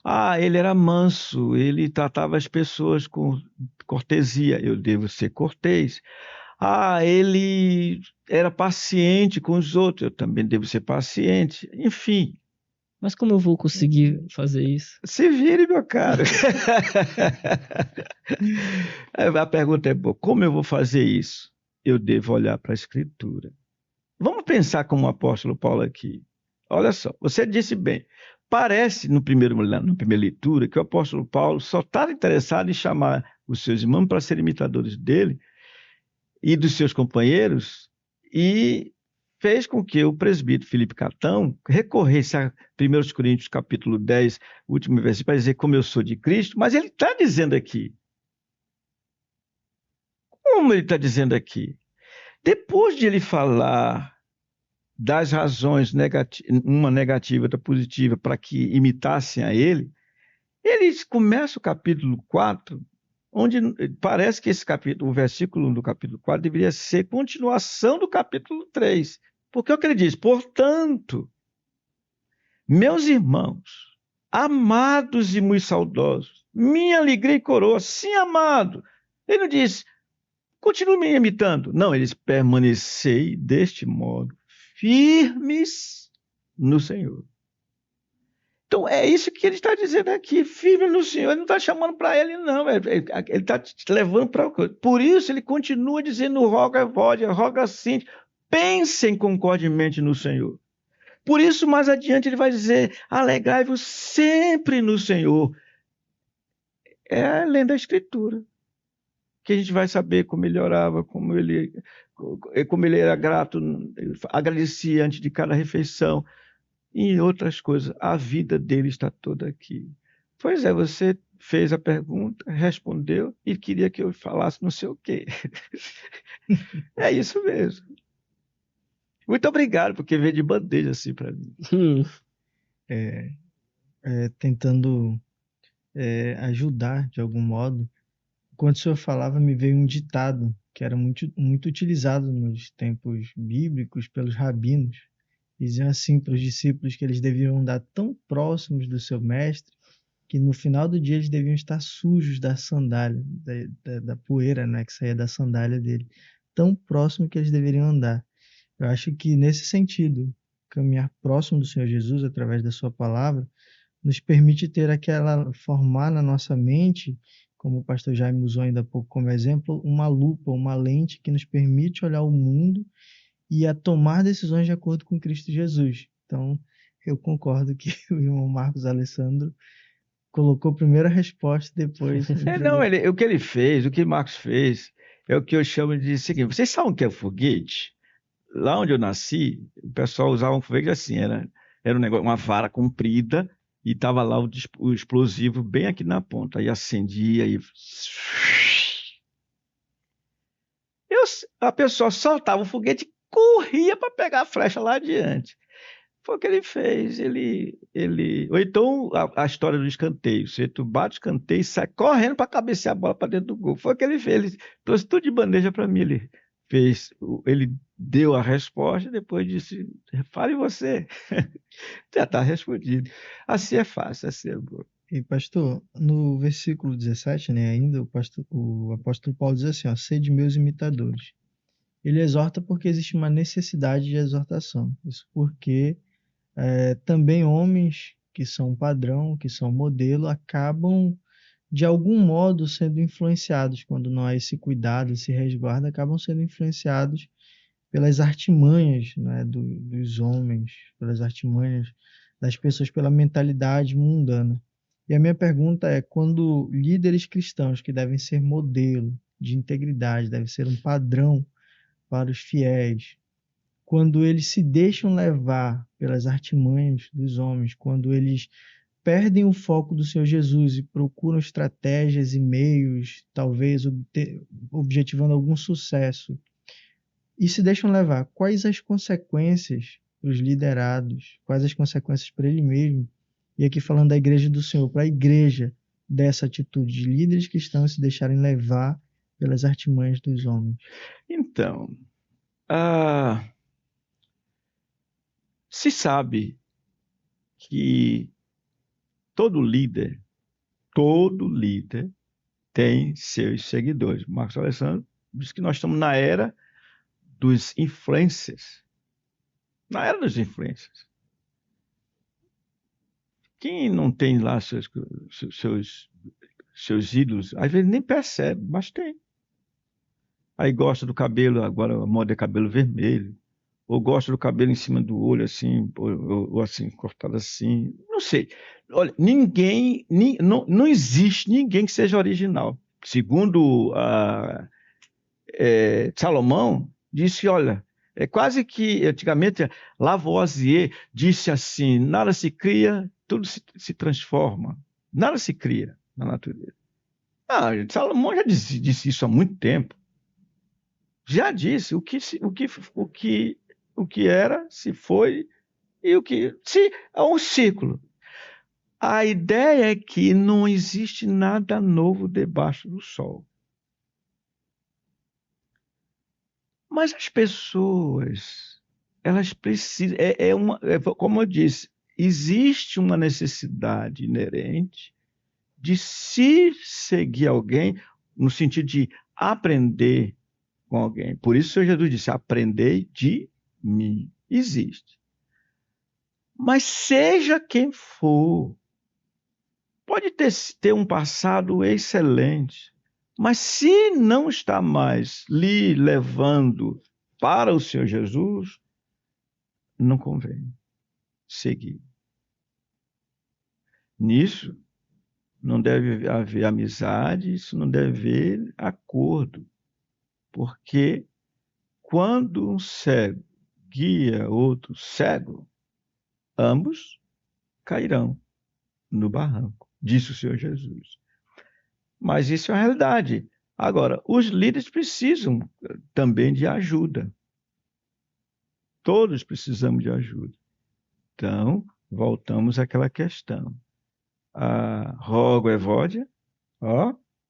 Ah, ele era manso, ele tratava as pessoas com cortesia, eu devo ser cortês. Ah, ele era paciente com os outros, eu também devo ser paciente. Enfim, Mas como eu vou conseguir fazer isso? se vire, meu caro. A pergunta é boa, como eu vou fazer isso? Eu devo olhar para a Escritura. Vamos pensar como o apóstolo Paulo aqui. Olha só, você disse bem, parece na primeira leitura que o apóstolo Paulo só estava interessado em chamar os seus irmãos para serem imitadores dele e dos seus companheiros, e fez com que o presbítero Felipe Catão recorresse a 1 Coríntios capítulo 10, último versículo, para dizer como eu sou de Cristo, mas ele está dizendo aqui. Como ele está dizendo aqui? Depois de ele falar das razões uma negativa e outra positiva para que imitassem a ele, ele começa o capítulo 4, onde parece que esse capítulo, o versículo 1 do capítulo 4 deveria ser continuação do capítulo 3. Porque é o que ele diz, portanto, meus irmãos, amados e muito saudosos, minha alegria e coroa, sim, amado. Ele não diz, continue me imitando. Não, eles permanecei deste modo, firmes no Senhor. Então, é isso que ele está dizendo aqui, firme no Senhor. Ele não está chamando para ele, não. Ele está te levando para... Por isso, ele continua dizendo, roga vós, roga sim, pensem concordemente no Senhor. Por isso, mais adiante, ele vai dizer, alegrai-vos sempre no Senhor. É além da Escritura, que a gente vai saber como ele orava, como ele era grato, agradecia antes de cada refeição. E outras coisas, a vida dele está toda aqui. Pois é, você fez a pergunta, respondeu e queria que eu falasse não sei o quê. É isso mesmo. Muito obrigado, porque veio de bandeja assim para mim. Tentando ajudar de algum modo. Quando o senhor falava, me veio um ditado que era muito, muito utilizado nos tempos bíblicos pelos rabinos. Diziam assim para os discípulos que eles deviam andar tão próximos do seu mestre que no final do dia eles deviam estar sujos da sandália, da poeira, né, que saía da sandália dele. Tão próximo que eles deveriam andar. Eu acho que nesse sentido, caminhar próximo do Senhor Jesus através da sua palavra nos permite ter formar na nossa mente, como o pastor Jaime usou ainda há pouco como exemplo, uma lupa, uma lente que nos permite olhar o mundo e a tomar decisões de acordo com Cristo Jesus. Então, eu concordo que o irmão Marcos Alessandro colocou primeiro a resposta, depois... O que ele fez, o que Marcos fez, é o que eu chamo de seguinte, vocês sabem o que é foguete? Lá onde eu nasci, o pessoal usava um foguete assim, era um negócio, uma vara comprida, e estava lá o explosivo bem aqui na ponta, aí acendia e... A pessoa soltava o foguete e corria para pegar a flecha lá adiante. Foi o que ele fez. Ou então a história do escanteio. Tu bate o escanteio e sai correndo para cabecear a bola para dentro do gol. Foi o que ele fez. Ele trouxe tudo de bandeja para mim. Ele deu a resposta e depois disse, fale você. Já está respondido. Assim é fácil, assim é bom. E pastor, no versículo 17, né, ainda o apóstolo Paulo diz assim, ó, sede meus imitadores. Ele exorta porque existe uma necessidade de exortação. Isso porque também homens que são padrão, que são modelo, acabam de algum modo sendo influenciados, quando não há esse cuidado, esse resguardo, acabam sendo influenciados pelas artimanhas, né, dos homens, pelas artimanhas das pessoas, pela mentalidade mundana. E a minha pergunta é, quando líderes cristãos que devem ser modelo de integridade, devem ser um padrão para os fiéis, quando eles se deixam levar pelas artimanhas dos homens, quando eles perdem o foco do Senhor Jesus e procuram estratégias e meios, talvez objetivando algum sucesso, e se deixam levar, quais as consequências para os liderados, quais as consequências para ele mesmo, e aqui falando da igreja do Senhor, para a igreja dessa atitude de líderes cristãos se deixarem levar pelas artimanhas dos homens? Então, se sabe que todo líder tem seus seguidores. Marcos Alessandro diz que nós estamos na era dos influencers. Na era dos influencers. Quem não tem lá seus ídolos, às vezes nem percebe, mas tem. Aí gosta do cabelo, agora a moda é cabelo vermelho, ou gosta do cabelo em cima do olho, assim, ou assim, cortado assim, não sei. Olha, não existe ninguém que seja original. Segundo Salomão, disse, olha, é quase que, antigamente, Lavoisier disse assim, nada se cria, tudo se transforma. Nada se cria na natureza. Salomão já disse isso há muito tempo. Já disse o que era, se foi, e o que... é um ciclo. A ideia é que não existe nada novo debaixo do sol. Mas as pessoas, elas precisam... como eu disse, existe uma necessidade inerente de se seguir alguém, no sentido de aprender com alguém. Por isso o Senhor Jesus disse, aprendei de mim. Existe. Mas seja quem for, pode ter um passado excelente, mas se não está mais lhe levando para o Senhor Jesus, não convém seguir. Nisso não deve haver amizade, isso não deve haver acordo. Porque quando um cego guia outro cego, ambos cairão no barranco, disse o Senhor Jesus. Mas isso é uma realidade. Agora, os líderes precisam também de ajuda. Todos precisamos de ajuda. Então, voltamos àquela questão. Rogo a Evódia,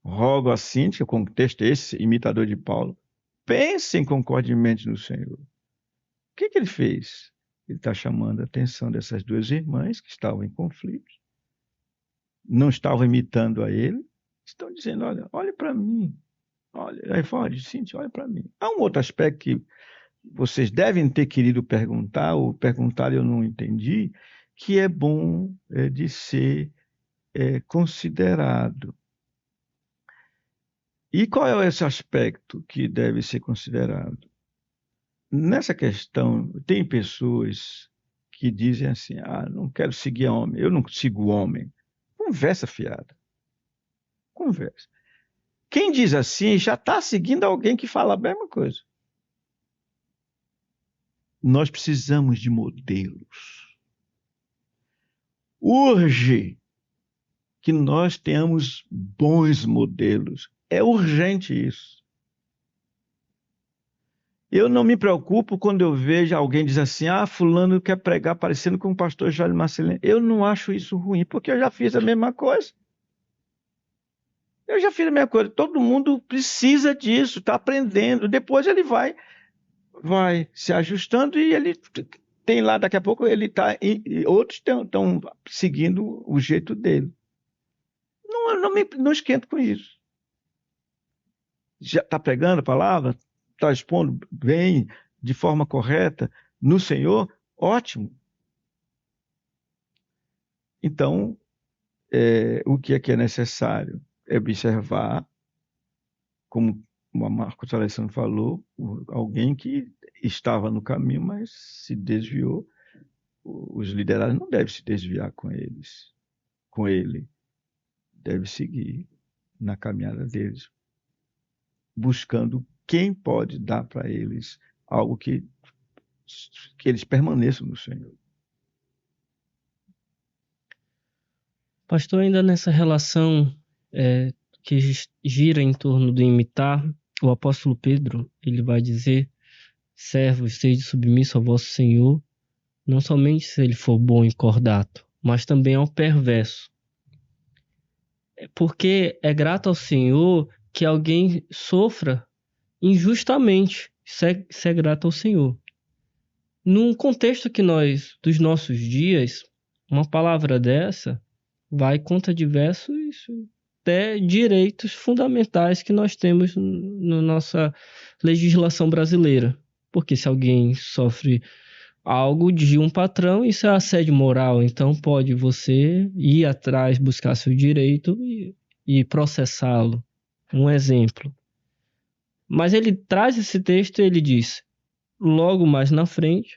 rogo a Cíntia, com o texto esse, imitador de Paulo, pensem concordemente no Senhor. O que ele fez? Ele está chamando a atenção dessas duas irmãs que estavam em conflito, não estavam imitando a ele, estão dizendo, olha para mim, olha, Evódia, Cíntia, olha para mim. Há um outro aspecto que vocês devem ter querido perguntar, ou perguntar e eu não entendi, que é bom de ser considerado. E qual é esse aspecto que deve ser considerado? Nessa questão, tem pessoas que dizem assim, não quero seguir homem, eu não sigo homem. Conversa fiada. Conversa. Quem diz assim já está seguindo alguém que fala a mesma coisa. Nós precisamos de modelos. Urge que nós tenhamos bons modelos. É urgente isso. Eu não me preocupo quando eu vejo alguém dizer assim, fulano quer pregar parecendo com o pastor Jálio Marcelino. Eu não acho isso ruim, porque eu já fiz a mesma coisa. Todo mundo precisa disso, está aprendendo. Depois ele vai se ajustando e ele tem lá, daqui a pouco ele está... Outros estão seguindo o jeito dele. Não esquento com isso. Já está pregando a palavra, está expondo bem, de forma correta, no Senhor, ótimo. Então, o que é necessário é observar, como o Marcos Alessandro falou, alguém que estava no caminho, mas se desviou. Os liderados não devem se desviar com ele. Deve seguir na caminhada deles, buscando quem pode dar para eles algo que eles permaneçam no Senhor. Pastor, ainda nessa relação que gira em torno do imitar, o apóstolo Pedro, ele vai dizer: servos, sede submisso ao vosso Senhor, não somente se ele for bom e cordato, mas também ao perverso. Porque é grato ao Senhor que alguém sofra injustamente. Isso é grato ao Senhor. Num contexto dos nossos dias, uma palavra dessa vai contra diversos até direitos fundamentais que nós temos na nossa legislação brasileira. Porque se alguém sofre algo de um patrão, isso é assédio moral. Então pode você ir atrás, buscar seu direito e processá-lo. Um exemplo. Mas ele traz esse texto e ele diz: logo mais na frente,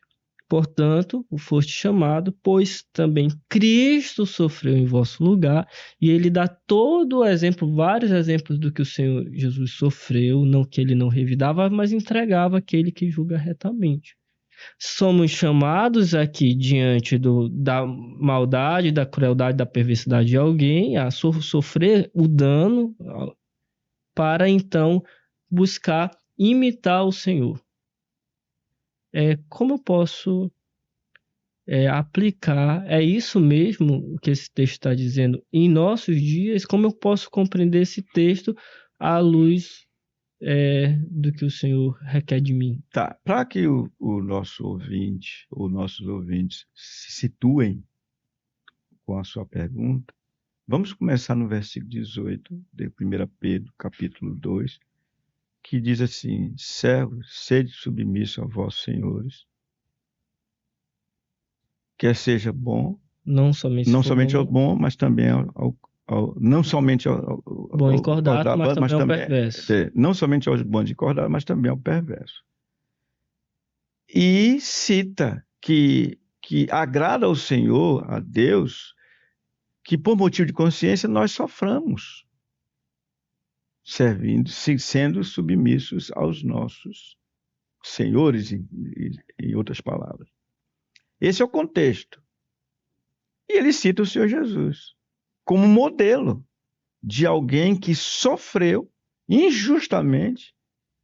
portanto, foste chamado, pois também Cristo sofreu em vosso lugar. E ele dá todo o exemplo, vários exemplos do que o Senhor Jesus sofreu, não que ele não revidava, mas entregava aquele que julga retamente. Somos chamados aqui diante da maldade, da crueldade, da perversidade de alguém a sofrer o dano para então buscar imitar o Senhor. Como eu posso aplicar, é isso mesmo o que esse texto está dizendo em nossos dias? Como eu posso compreender esse texto à luz do que o Senhor requer de mim? Tá, para que o nosso ouvinte, ou nossos ouvintes se situem com a sua pergunta, vamos começar no versículo 18 de 1 Pedro, capítulo 2, que diz assim: servos, sede submissos a vossos senhores, quer seja bom, não somente ao bom, mas também não somente ao bom e cordato, mas também ao perverso. Não somente aos bons e cordatos, mas também ao perverso. E cita que agrada ao Senhor, a Deus, que por motivo de consciência nós soframos, sendo submissos aos nossos senhores, em outras palavras. Esse é o contexto. E ele cita o Senhor Jesus como modelo de alguém que sofreu injustamente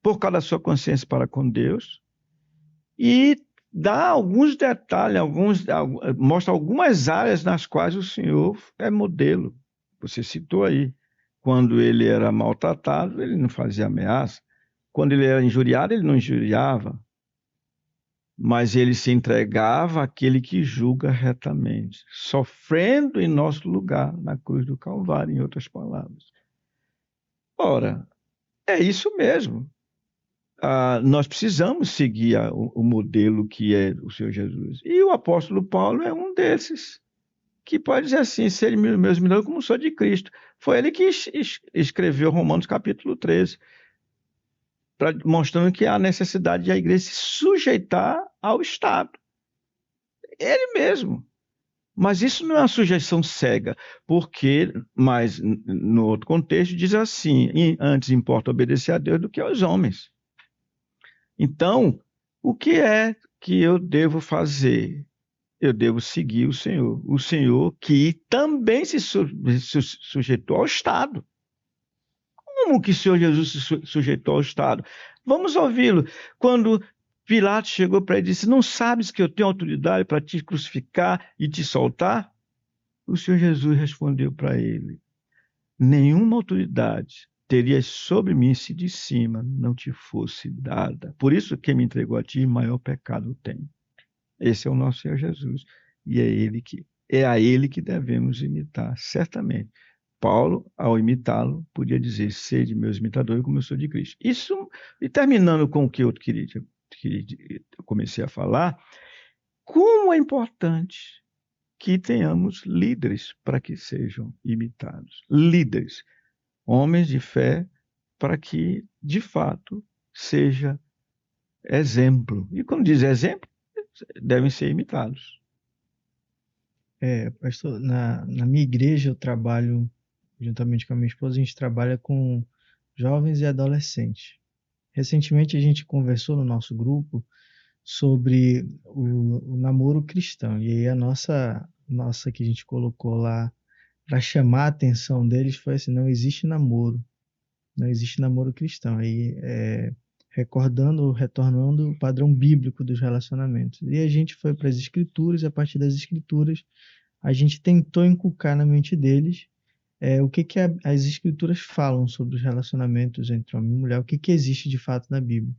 por causa da sua consciência para com Deus, e dá alguns detalhes, mostra algumas áreas nas quais o Senhor é modelo. Você citou aí, quando ele era maltratado, ele não fazia ameaça. Quando ele era injuriado, ele não injuriava. Mas ele se entregava àquele que julga retamente, sofrendo em nosso lugar na cruz do Calvário, em outras palavras. Ora, é isso mesmo. Nós precisamos seguir o modelo que é o Senhor Jesus. E o apóstolo Paulo é um desses, que pode dizer assim: sede meus imitadores como sou de Cristo. Foi ele que escreveu Romanos capítulo 13, mostrando que há necessidade de a igreja se sujeitar ao Estado. Ele mesmo. Mas isso não é uma sujeição cega, mas no outro contexto diz assim: antes importa obedecer a Deus do que aos homens. Então, o que é que eu devo fazer? Eu devo seguir o Senhor que também se sujeitou ao Estado. Como que o Senhor Jesus se sujeitou ao Estado? Vamos ouvi-lo. Quando Pilatos chegou para ele e disse: não sabes que eu tenho autoridade para te crucificar e te soltar? O Senhor Jesus respondeu para ele: nenhuma autoridade terias sobre mim se de cima não te fosse dada. Por isso, quem me entregou a ti, maior pecado tem. Esse é o nosso Senhor Jesus. E é a ele que devemos imitar, certamente. Paulo, ao imitá-lo, podia dizer: sede meus imitadores como eu sou de Cristo. Isso, e terminando com o que eu comecei a falar, como é importante que tenhamos líderes para que sejam imitados. Líderes, homens de fé, para que, de fato, seja exemplo. E quando diz exemplo, devem ser imitados. Pastor, na minha igreja eu trabalho, juntamente com a minha esposa, a gente trabalha com jovens e adolescentes. Recentemente a gente conversou no nosso grupo sobre o namoro cristão. E aí a nossa que a gente colocou lá para chamar a atenção deles foi assim: não existe namoro. Não existe namoro cristão. Aí retornando o padrão bíblico dos relacionamentos. E a gente foi para as escrituras, e a partir das escrituras a gente tentou inculcar na mente deles o que as escrituras falam sobre os relacionamentos entre homem e mulher, o que existe de fato na Bíblia.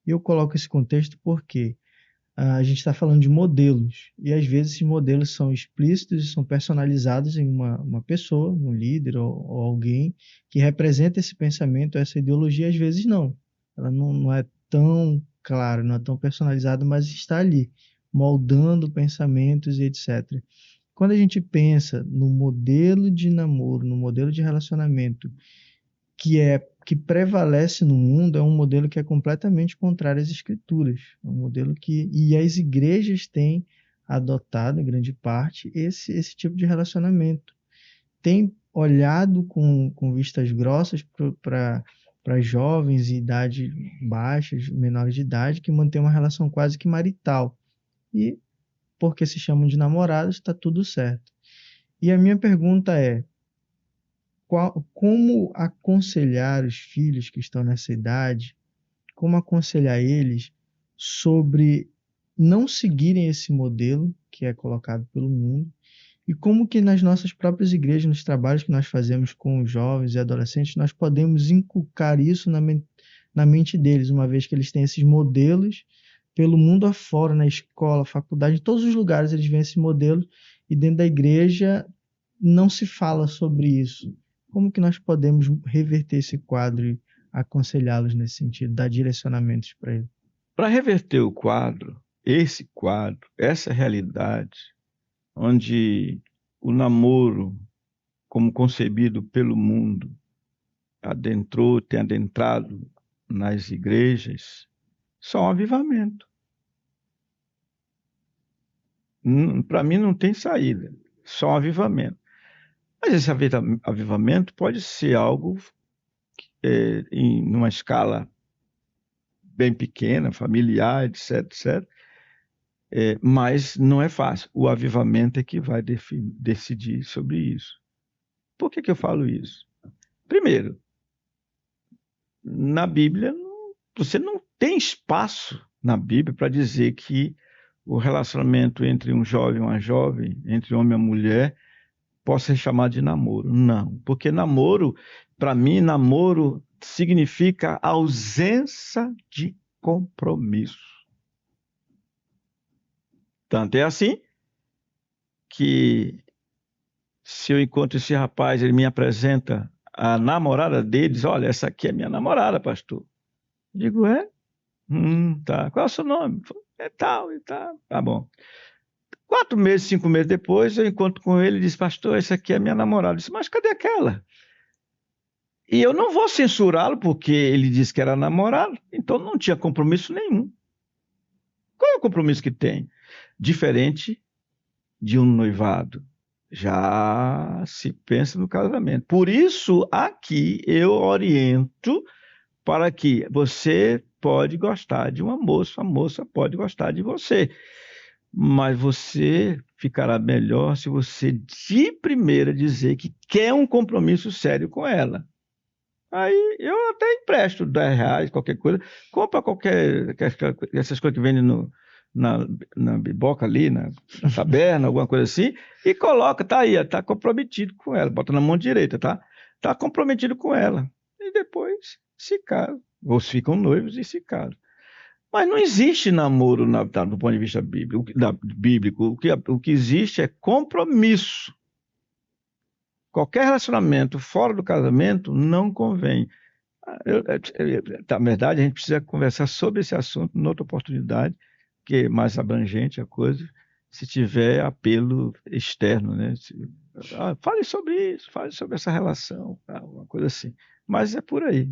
E eu coloco esse contexto porque a gente está falando de modelos, e às vezes esses modelos são explícitos e são personalizados em uma pessoa, um líder ou alguém que representa esse pensamento, essa ideologia. Às vezes não, ela não é tão clara, não é tão personalizada, mas está ali, moldando pensamentos e etc. Quando a gente pensa no modelo de namoro, no modelo de relacionamento que prevalece no mundo, é um modelo que é completamente contrário às escrituras. É um modelo e as igrejas têm adotado, em grande parte, esse tipo de relacionamento. Tem olhado com vistas grossas para jovens de idade baixa, menores de idade, que mantêm uma relação quase que marital. E, porque se chamam de namorados, está tudo certo. E a minha pergunta é: como aconselhar os filhos que estão nessa idade, como aconselhar eles sobre não seguirem esse modelo que é colocado pelo mundo, e como que nas nossas próprias igrejas, nos trabalhos que nós fazemos com os jovens e adolescentes, nós podemos inculcar isso na mente deles, uma vez que eles têm esses modelos pelo mundo afora, na escola, faculdade, em todos os lugares eles veem esse modelo, e dentro da igreja não se fala sobre isso. Como que nós podemos reverter esse quadro e aconselhá-los nesse sentido, dar direcionamentos para eles? Para reverter o quadro, essa realidade, onde o namoro, como concebido pelo mundo, tem adentrado nas igrejas, só um avivamento. Para mim não tem saída, só um avivamento. Mas esse avivamento pode ser algo em uma escala bem pequena, familiar, etc. Mas não é fácil. O avivamento é que vai decidir sobre isso. Por que eu falo isso? Primeiro, na Bíblia, você não tem espaço na Bíblia para dizer que o relacionamento entre um jovem e uma jovem, entre homem e mulher, possa ser chamado de namoro. Não, porque namoro, para mim, namoro significa ausência de compromisso. Tanto é assim que se eu encontro esse rapaz, ele me apresenta a namorada dele, diz: olha, essa aqui é minha namorada, pastor. Eu digo: tá. Qual é o seu nome? É tal e tal. Tá bom. 4 meses, 5 meses depois, eu encontro com ele e diz: pastor, essa aqui é minha namorada. Eu disse: mas cadê aquela? E eu não vou censurá-lo porque ele disse que era namorado, então não tinha compromisso nenhum. Qual é o compromisso que tem? Diferente de um noivado. Já se pensa no casamento. Por isso, aqui eu oriento para que você pode gostar de uma moça, a moça pode gostar de você. Mas você ficará melhor se você de primeira dizer que quer um compromisso sério com ela. Aí eu até empresto R$10, qualquer coisa, compra essas coisas que vendem na biboca ali, na taberna, alguma coisa assim, e coloca, tá aí, tá comprometido com ela, bota na mão direita, tá? Tá comprometido com ela. E depois se casam, ou ficam noivos e se casam. Mas não existe namoro do ponto de vista bíblico. O que existe é compromisso. Qualquer relacionamento fora do casamento não convém. Na verdade, a gente precisa conversar sobre esse assunto em outra oportunidade, que é mais abrangente a coisa, se tiver apelo externo, né? Fale sobre isso, fale sobre essa relação, uma coisa assim. Mas é por aí.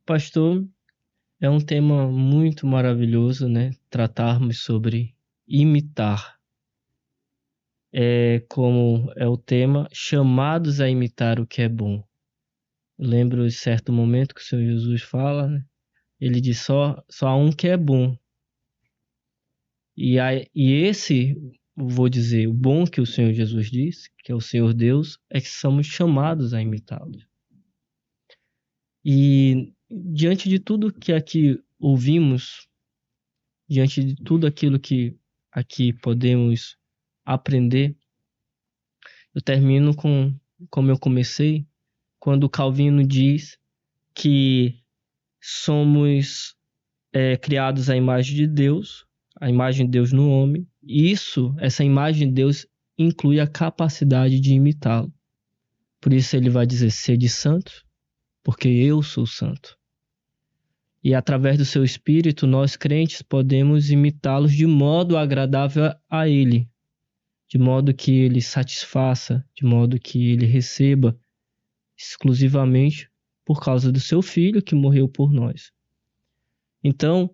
Pastor, é um tema muito maravilhoso, né? Tratarmos sobre imitar. Como é o tema, chamados a imitar o que é bom. Eu lembro de certo momento que o Senhor Jesus fala, né? Ele diz só há um que é bom. E esse, vou dizer, o bom que o Senhor Jesus disse, que é o Senhor Deus, é que somos chamados a imitá-lo. E diante de tudo que aqui ouvimos, diante de tudo aquilo que aqui podemos aprender, eu termino como eu comecei, quando Calvino diz que somos criados à imagem de Deus, a imagem de Deus no homem, e essa imagem de Deus inclui a capacidade de imitá-lo. Por isso ele vai dizer, sede santos, porque eu sou santo. E através do seu Espírito, nós crentes podemos imitá-los de modo agradável a ele, de modo que ele satisfaça, de modo que ele receba exclusivamente por causa do seu Filho que morreu por nós. Então,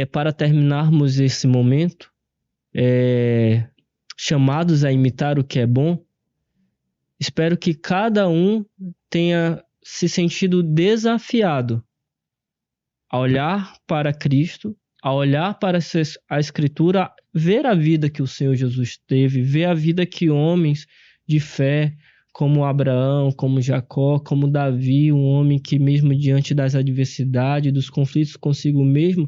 para terminarmos esse momento, chamados a imitar o que é bom, espero que cada um tenha se sentido desafiado a olhar para Cristo, a olhar para a Escritura, ver a vida que o Senhor Jesus teve, ver a vida que homens de fé, como Abraão, como Jacó, como Davi, um homem que mesmo diante das adversidades, dos conflitos consigo mesmo,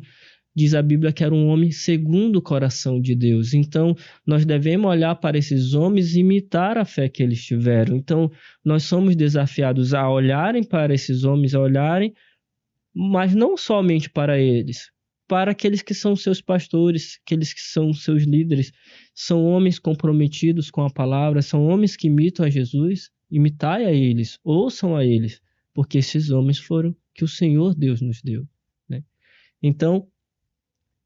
diz a Bíblia que era um homem segundo o coração de Deus. Então, nós devemos olhar para esses homens e imitar a fé que eles tiveram. Então, nós somos desafiados a olharem para esses homens, a olharem, mas não somente para eles, para aqueles que são seus pastores, aqueles que são seus líderes. São homens comprometidos com a palavra, são homens que imitam a Jesus. Imitai a eles, ouçam a eles, porque esses homens foram que o Senhor Deus nos deu, né? Então,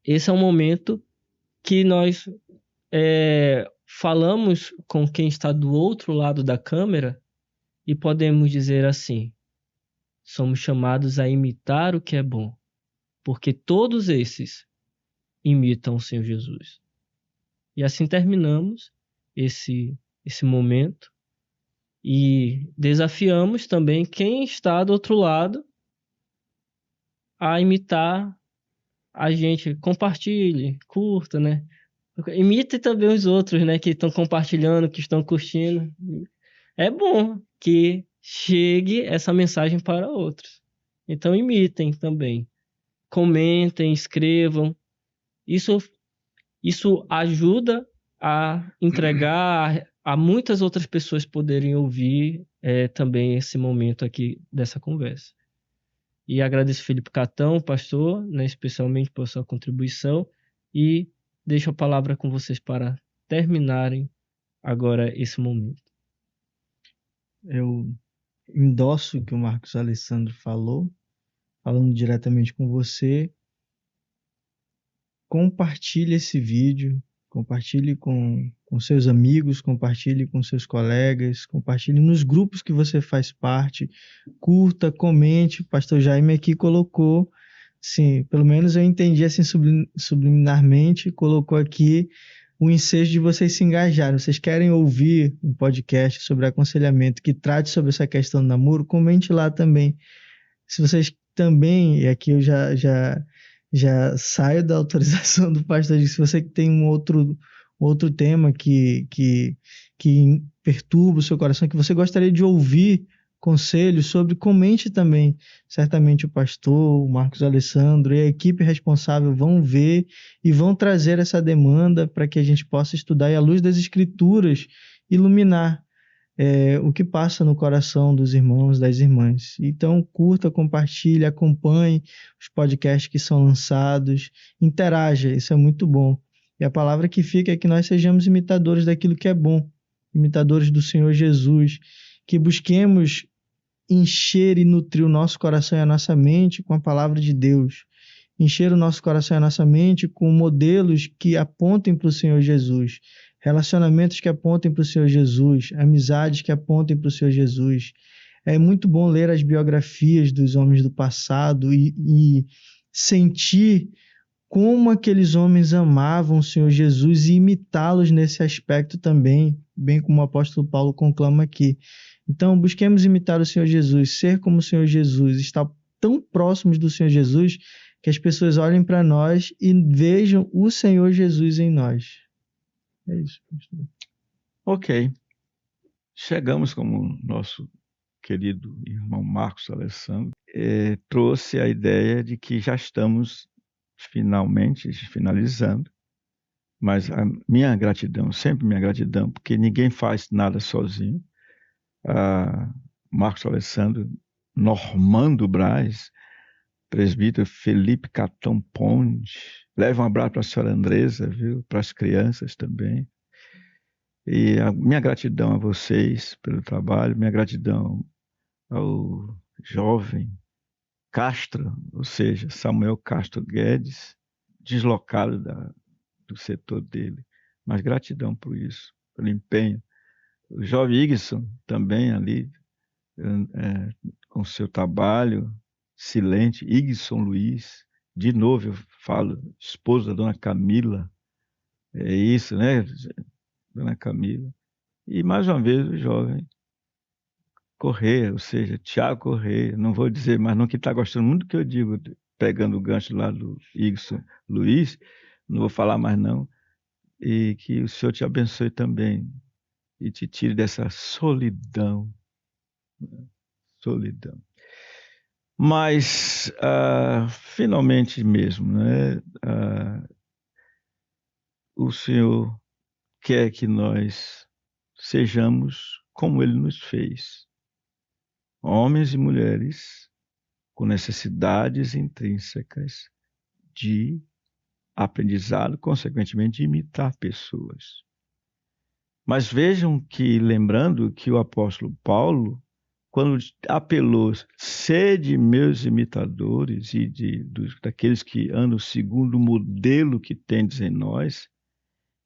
esse é um momento que nós falamos com quem está do outro lado da câmera e podemos dizer assim, somos chamados a imitar o que é bom, porque todos esses imitam o Senhor Jesus. E assim terminamos esse momento e desafiamos também quem está do outro lado a imitar a gente. Compartilhe, curta, né? Imite também os outros, né? Que estão compartilhando, que estão curtindo. É bom que chegue essa mensagem para outros. Então imitem também. Comentem, escrevam. Isso ajuda a entregar a muitas outras pessoas poderem ouvir também esse momento aqui dessa conversa. E agradeço Felipe Catão, pastor, né, especialmente por sua contribuição, e deixo a palavra com vocês para terminarem agora esse momento. Eu endosso o que o Marcos Alessandro falou, falando diretamente com você. Compartilhe esse vídeo, compartilhe com seus amigos, compartilhe com seus colegas, compartilhe nos grupos que você faz parte, curta, comente. O pastor Jaime aqui colocou, sim, pelo menos eu entendi assim subliminarmente, colocou aqui o ensejo de vocês se engajarem. Vocês querem ouvir um podcast sobre aconselhamento que trate sobre essa questão do namoro? Comente lá também. Se vocês também, e aqui eu já saio da autorização do pastor, se você tem um outro tema que perturba o seu coração, que você gostaria de ouvir conselhos sobre, comente também. Certamente o pastor, o Marcos Alessandro e a equipe responsável vão ver e vão trazer essa demanda para que a gente possa estudar e, à luz das Escrituras, iluminar o que passa no coração dos irmãos, das irmãs. Então, curta, compartilhe, acompanhe os podcasts que são lançados, interaja, isso é muito bom. E a palavra que fica é que nós sejamos imitadores daquilo que é bom, imitadores do Senhor Jesus, que busquemos encher e nutrir o nosso coração e a nossa mente com a palavra de Deus, encher o nosso coração e a nossa mente com modelos que apontem para o Senhor Jesus, relacionamentos que apontem para o Senhor Jesus, amizades que apontem para o Senhor Jesus. É muito bom ler as biografias dos homens do passado e sentir como aqueles homens amavam o Senhor Jesus e imitá-los nesse aspecto também, bem como o apóstolo Paulo conclama aqui. Então, busquemos imitar o Senhor Jesus, ser como o Senhor Jesus, estar tão próximos do Senhor Jesus que as pessoas olhem para nós e vejam o Senhor Jesus em nós. É isso, pastor. Ok. Chegamos, como o nosso querido irmão Marcos Alessandro trouxe a ideia de que já estamos finalmente finalizando, mas a minha gratidão, sempre minha gratidão, porque ninguém faz nada sozinho. Marcos Alessandro, Normando Braz, presbítero Felipe Catão Ponte, leva um abraço para a senhora Andresa, viu? Para as crianças também. E a minha gratidão a vocês pelo trabalho, minha gratidão ao jovem Castro, ou seja, Samuel Castro Guedes, deslocado do setor dele. Mas gratidão por isso, pelo empenho. O jovem Igson também ali, com seu trabalho silente, Igson Luiz, de novo eu falo, esposa da dona Camila, é isso, né, dona Camila. E mais uma vez o jovem Correia, ou seja, Tiago Correia, não vou dizer, mas não que está gostando muito do que eu digo, pegando o gancho lá do Igson Luiz, não vou falar mais não, e que o Senhor te abençoe também e te tire dessa solidão. Mas, finalmente mesmo, né, o Senhor quer que nós sejamos como Ele nos fez. Homens e mulheres com necessidades intrínsecas de aprendizado, consequentemente, de imitar pessoas. Mas vejam que, lembrando que o apóstolo Paulo, quando apelou, sede meus imitadores e daqueles que andam segundo o modelo que tendes em nós,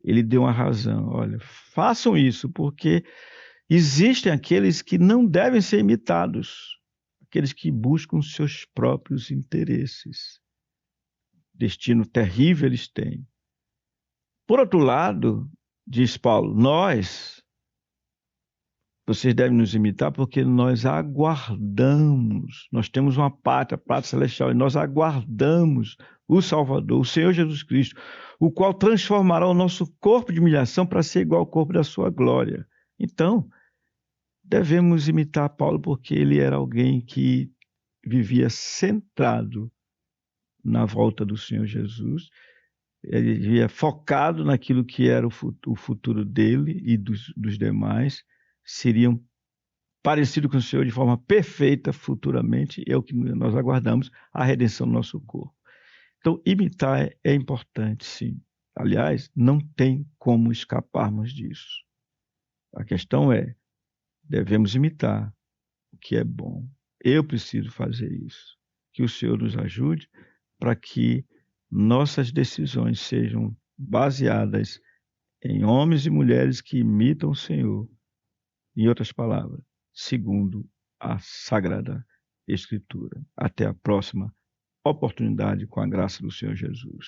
ele deu uma razão. Olha, façam isso, porque existem aqueles que não devem ser imitados, aqueles que buscam seus próprios interesses. Destino terrível eles têm. Por outro lado, diz Paulo, vocês devem nos imitar porque nós aguardamos, nós temos uma pátria celestial, e nós aguardamos o Salvador, o Senhor Jesus Cristo, o qual transformará o nosso corpo de humilhação para ser igual ao corpo da sua glória. Então, devemos imitar Paulo porque ele era alguém que vivia centrado na volta do Senhor Jesus, ele vivia focado naquilo que era o futuro dele e dos demais, seriam parecidos com o Senhor de forma perfeita futuramente, é o que nós aguardamos, a redenção do nosso corpo. Então, imitar é importante, sim. Aliás, não tem como escaparmos disso. A questão é, devemos imitar o que é bom. Eu preciso fazer isso. Que o Senhor nos ajude para que nossas decisões sejam baseadas em homens e mulheres que imitam o Senhor. Em outras palavras, segundo a Sagrada Escritura. Até a próxima oportunidade com a graça do Senhor Jesus.